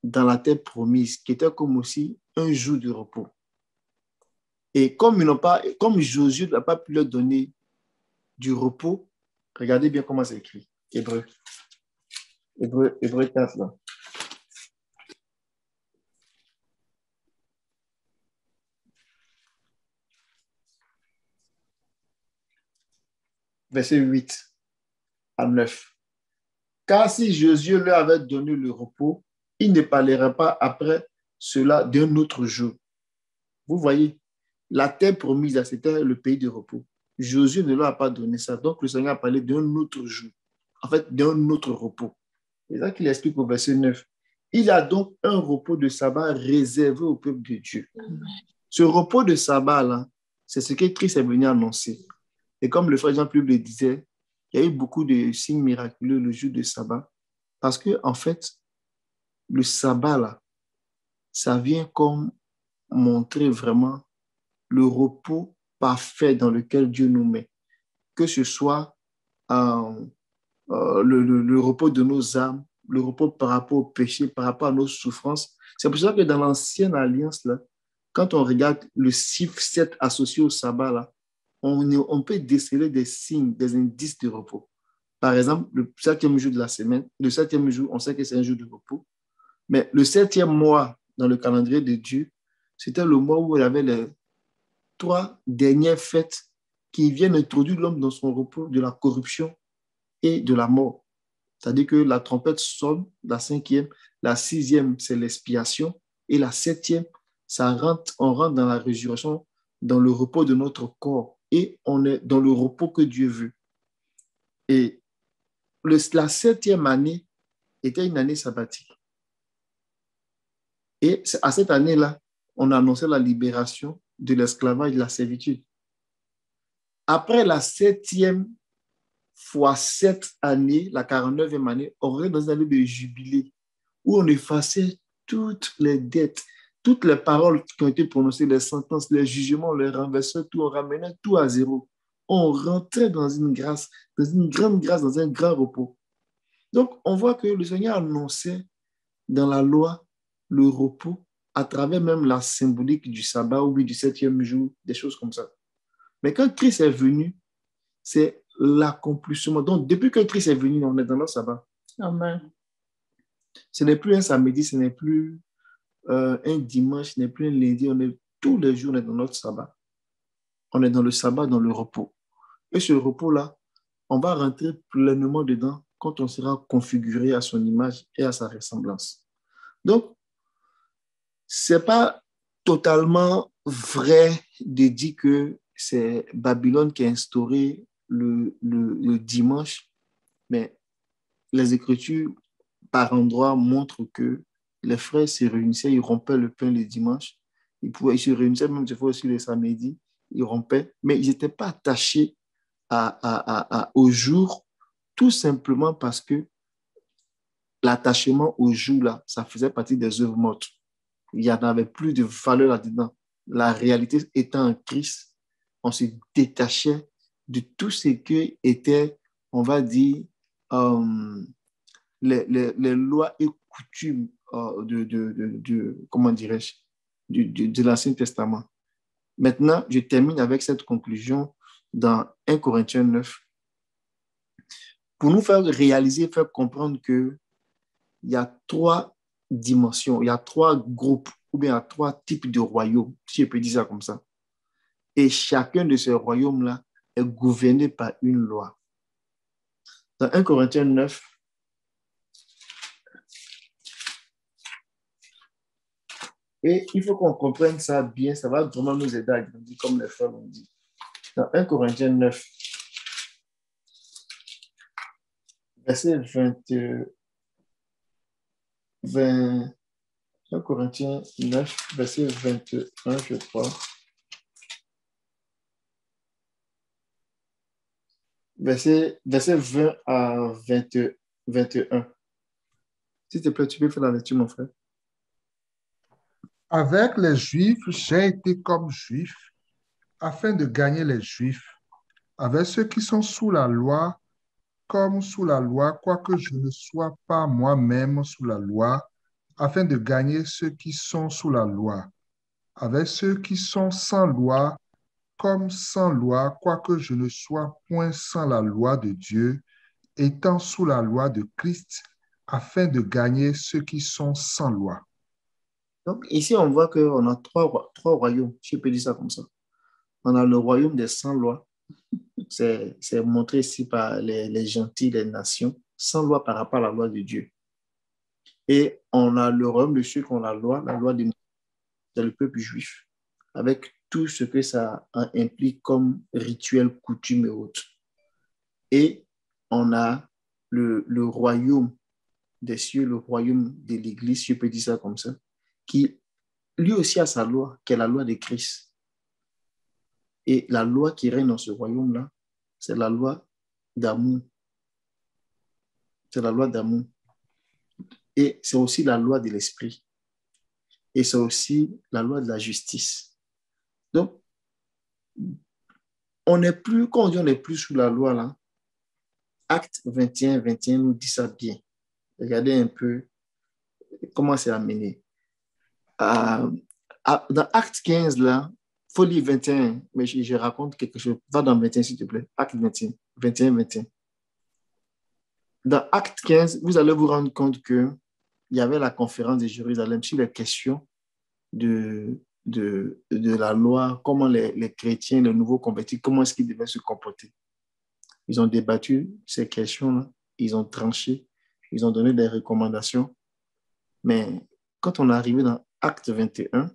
F: dans la terre promise, qui était comme aussi un jour de repos. Et comme Josué n'a pas pu leur donner du repos, regardez bien comment c'est écrit, Hébreu 4, là. Verset 8 à 9. Car si Josué leur avait donné le repos, il ne parlerait pas après cela d'un autre jour. Vous voyez, la terre promise, c'était le pays de repos. Josué ne leur a pas donné ça. Donc, le Seigneur a parlé d'un autre jour. En fait, d'un autre repos. C'est ça qu'il explique au verset 9. Il y a donc un repos de sabbat réservé au peuple de Dieu. Ce repos de sabbat-là, c'est ce que Christ est venu annoncer. Et comme le frère Jean-Pierre le disait, il y a eu beaucoup de signes miraculeux le jour de sabbat. Parce que, en fait, le sabbat, là, ça vient comme montrer vraiment le repos parfait dans lequel Dieu nous met. Que ce soit le repos de nos âmes, le repos par rapport au péché, par rapport à nos souffrances. C'est pour ça que dans l'ancienne alliance, là, quand on regarde le chiffre 7 associé au sabbat, là, on peut déceler des signes, des indices de repos. Par exemple, le 7e jour de la semaine, le 7e jour, on sait que c'est un jour de repos. Mais le 7e mois dans le calendrier de Dieu, c'était le mois où il y avait les 3 dernières fêtes qui viennent introduire l'homme dans son repos de la corruption et de la mort. C'est-à-dire que la trompette sonne, la 5e, la 6e, c'est l'expiation, et la 7e, on rentre dans la résurrection, dans le repos de notre corps, et on est dans le repos que Dieu veut. Et la 7e année était une année sabbatique. Et à cette année-là, on a annoncé la libération de l'esclavage et de la servitude. Après la 7e fois 7 années, la 49e année, on rentre dans une année de jubilé où on effaçait toutes les dettes, toutes les paroles qui ont été prononcées, les sentences, les jugements, on les renversait, tout, on ramenait tout à zéro. On rentrait dans une grâce, dans une grande grâce, dans un grand repos. Donc, on voit que le Seigneur annonçait dans la loi le repos à travers même la symbolique du sabbat ou du 7e jour, des choses comme ça. Mais quand Christ est venu, c'est l'accomplissement. Donc, depuis que Christ est venu, on est dans le sabbat.
G: Amen.
F: Ce n'est plus un samedi, ce n'est plus un dimanche, ce n'est plus un lundi. Tous les jours, on est dans notre sabbat. On est dans le sabbat, dans le repos. Et ce repos-là, on va rentrer pleinement dedans quand on sera configuré à son image et à sa ressemblance. Donc, ce n'est pas totalement vrai de dire que c'est Babylone qui a instauré le dimanche, mais les Écritures, par endroits, montrent que les frères se réunissaient, ils rompaient le pain le dimanche, ils se réunissaient même des fois aussi le samedi, ils rompaient, mais ils n'étaient pas attachés au jour, tout simplement parce que l'attachement au jour, là, ça faisait partie des œuvres mortes. Il n'y en avait plus de valeur là-dedans. La réalité étant en Christ, on se détachait de tout ce qui était, on va dire, les lois et coutumes comment dirais-je, de l'Ancien Testament. Maintenant, je termine avec cette conclusion dans 1 Corinthiens 9. pour nous faire réaliser, faire comprendre qu'il y a 3 dimensions, il y a 3 groupes, ou bien il y a 3 types de royaumes, si je peux dire ça comme ça. Et chacun de ces royaumes-là est gouverné par une loi. Dans 1 Corinthiens 9, et il faut qu'on comprenne ça bien, ça va vraiment nous aider à grandir, comme les frères l'ont dit. Dans 1 Corinthiens 9, verset 1 Corinthiens 9, verset 21, je crois. Verset 20 à 21. S'il te plaît, tu peux faire la lecture, mon frère.
C: Avec les Juifs, j'ai été comme Juif, afin de gagner les Juifs. Avec ceux qui sont sous la loi, comme sous la loi, quoique je ne sois pas moi-même sous la loi, afin de gagner ceux qui sont sous la loi. Avec ceux qui sont sans loi, comme sans loi, quoique je ne sois point sans la loi de Dieu, étant sous la loi de Christ, afin de gagner ceux qui sont sans loi.
F: Donc, ici, on voit qu'on a trois royaumes, si je peux dire ça comme ça. On a le royaume des sans-loi, c'est montré ici par les gentils, les nations, sans loi par rapport à la loi de Dieu. Et on a le royaume de ceux qui ont la loi de le peuple juif, avec tout ce que ça implique comme rituel, coutume et autres. Et on a le royaume des cieux, le royaume de l'Église, si je peux dire ça comme ça, qui lui aussi a sa loi, qui est la loi de Christ. Et la loi qui règne dans ce royaume-là, c'est la loi d'amour. C'est la loi d'amour. Et c'est aussi la loi de l'esprit. Et c'est aussi la loi de la justice. Donc, on n'est plus, quand on dit on n'est plus sous la loi, là, Acte 21 nous dit ça bien. Regardez un peu comment c'est amené. Dans Acte 15, là, il faut lire 21, mais je raconte quelque chose. Va dans 21, s'il te plaît. Acte 21. Dans Acte 15, vous allez vous rendre compte qu'il y avait la conférence de Jérusalem sur les questions de la loi, comment les chrétiens, les nouveaux convertis, comment est-ce qu'ils devaient se comporter. Ils ont débattu ces questions-là, ils ont tranché, ils ont donné des recommandations. Mais quand on est arrivé dans Acte 21,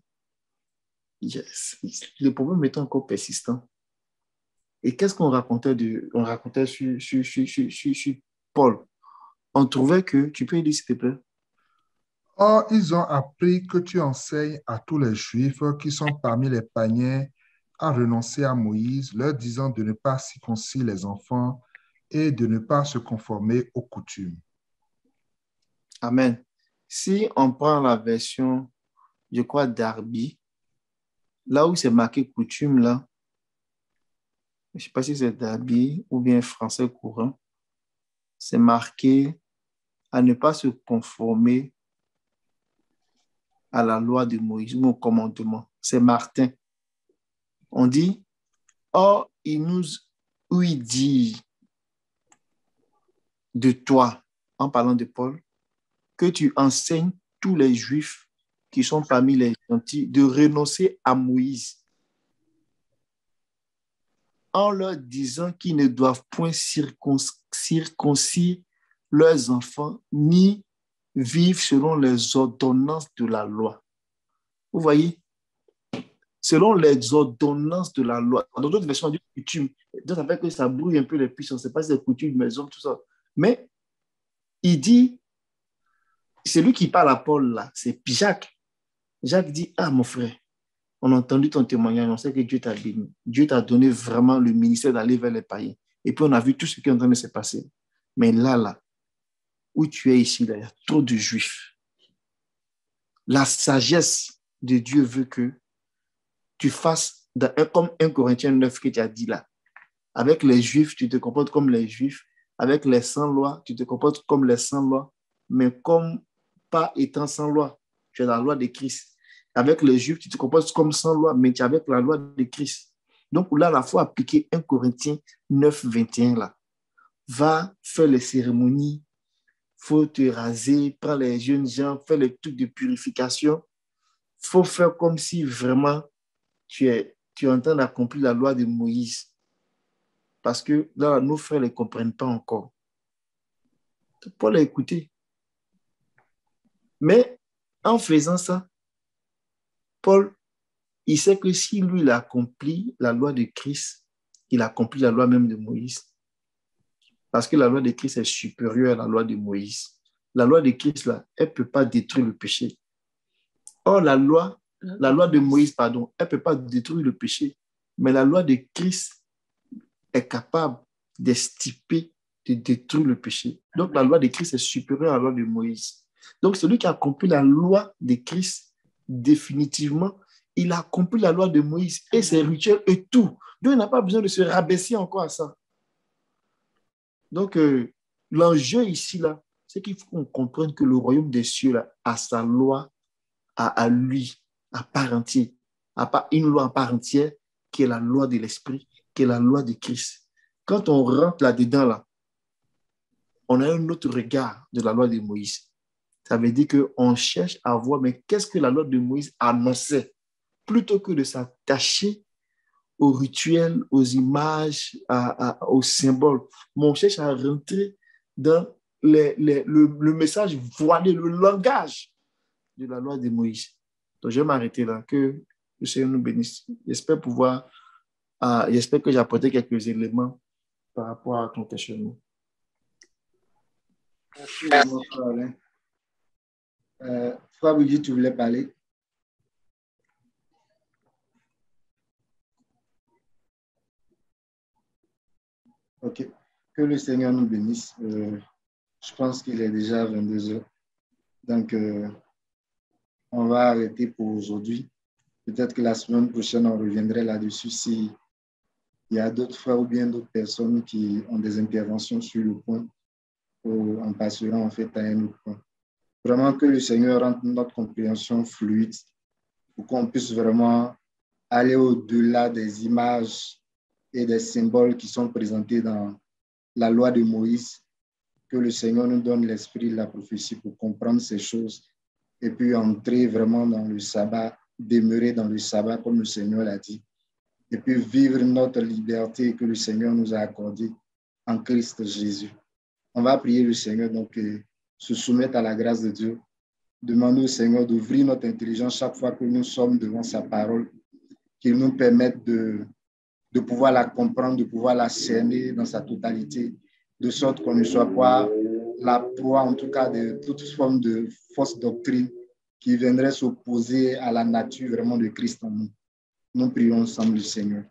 F: le problème était encore persistant. Et qu'est-ce qu'on racontait on racontait sur Paul? On trouvait que, tu peux dire s'il te plaît?
C: Or, ils ont appris que tu enseignes à tous les Juifs qui sont parmi les païens à renoncer à Moïse, leur disant de ne pas circoncire les enfants et de ne pas se conformer aux coutumes.
F: Amen. Si on prend la version, je crois, Darby, là où c'est marqué coutume, là, je ne sais pas si c'est Darby ou bien français courant, c'est marqué à ne pas se conformer à la loi de Moïse ou au commandement. C'est Martin. On dit, or, il dit de toi, en parlant de Paul, que tu enseignes tous les Juifs qui sont parmi les gentils de renoncer à Moïse en leur disant qu'ils ne doivent point circoncire leurs enfants ni vivre selon les ordonnances de la loi. Vous voyez? Selon les ordonnances de la loi. Dans d'autres versions, on dit coutume. Donc, ça fait que ça brouille un peu les puissances. On ne sait pas si c'est coutume, maison, tout ça. Mais il dit, c'est lui qui parle à Paul là, c'est Jacques. Jacques dit, ah mon frère, on a entendu ton témoignage, on sait que Dieu t'a béni. Dieu t'a donné vraiment le ministère d'aller vers les païens. Et puis on a vu tout ce qui est en train de se passer. Mais là, où tu es ici, là, il y a trop de Juifs. La sagesse de Dieu veut que tu fasses, comme 1 Corinthiens 9 que tu as dit là. Avec les Juifs, tu te comportes comme les Juifs. Avec les sans-loi, tu te comportes comme les sans-loi. Mais comme pas étant sans loi, tu as la loi de Christ. Avec les Juifs, tu te comportes comme sans loi, mais tu es avec la loi de Christ. Donc là, il faut appliquer 1 Corinthiens 9, 21 là. va faire les cérémonies, faut te raser, prendre les jeunes gens, faire les trucs de purification. Faut faire comme si vraiment tu es en train d'accomplir la loi de Moïse. Parce que là, nos frères ne les comprennent pas encore. Paul a écouté. Mais en faisant ça, Paul, il sait que si lui, il a accompli la loi de Christ, il a accompli la loi même de Moïse. Parce que la loi de Christ est supérieure à la loi de Moïse. La loi de Christ, là, elle ne peut pas détruire le péché. Or, la loi de Moïse, pardon, elle ne peut pas détruire le péché. Mais la loi de Christ est capable d'extirper, de détruire le péché. Donc, la loi de Christ est supérieure à la loi de Moïse. Donc, celui qui a accompli la loi de Christ, définitivement, il a accompli la loi de Moïse et ses rituels et tout. Donc, il n'a pas besoin de se rabaisser encore à ça. Donc, l'enjeu ici, là, c'est qu'il faut qu'on comprenne que le royaume des cieux là, a sa loi à lui, à part entière, une loi à part entière qui est la loi de l'esprit, qui est la loi de Christ. Quand on rentre là-dedans, là, on a un autre regard de la loi de Moïse. Ça veut dire qu'on cherche à voir, mais qu'est-ce que la loi de Moïse annonçait, plutôt que de s'attacher aux rituels, aux images, aux symboles. Mais on cherche à rentrer dans le message voilé, le langage de la loi de Moïse. Donc, je vais m'arrêter là. Que le Seigneur nous bénisse. J'espère que j'ai apporté quelques éléments par rapport à ton questionnement.
A: Merci vraiment, frère Alain. Frère Brigitte, tu voulais parler? Ok. Que le Seigneur nous bénisse. Je pense qu'il est déjà 22 heures. Donc, on va arrêter pour aujourd'hui. Peut-être que la semaine prochaine, on reviendrait là-dessus s'il y a d'autres frères ou bien d'autres personnes qui ont des interventions sur le point, en passeront en fait à un autre point. Vraiment que le Seigneur rende notre compréhension fluide pour qu'on puisse vraiment aller au-delà des images et des symboles qui sont présentés dans la loi de Moïse. Que le Seigneur nous donne l'esprit de la prophétie pour comprendre ces choses et puis entrer vraiment dans le sabbat, demeurer dans le sabbat comme le Seigneur l'a dit, et puis vivre notre liberté que le Seigneur nous a accordée en Christ Jésus. On va prier le Seigneur, donc se soumettre à la grâce de Dieu, demander au Seigneur d'ouvrir notre intelligence chaque fois que nous sommes devant sa parole, qu'il nous permette de pouvoir la comprendre, de pouvoir la cerner dans sa totalité, de sorte qu'on ne soit pas la proie, en tout cas, de toute forme de fausse doctrine qui viendrait s'opposer à la nature vraiment de Christ en nous. Nous prions ensemble le Seigneur.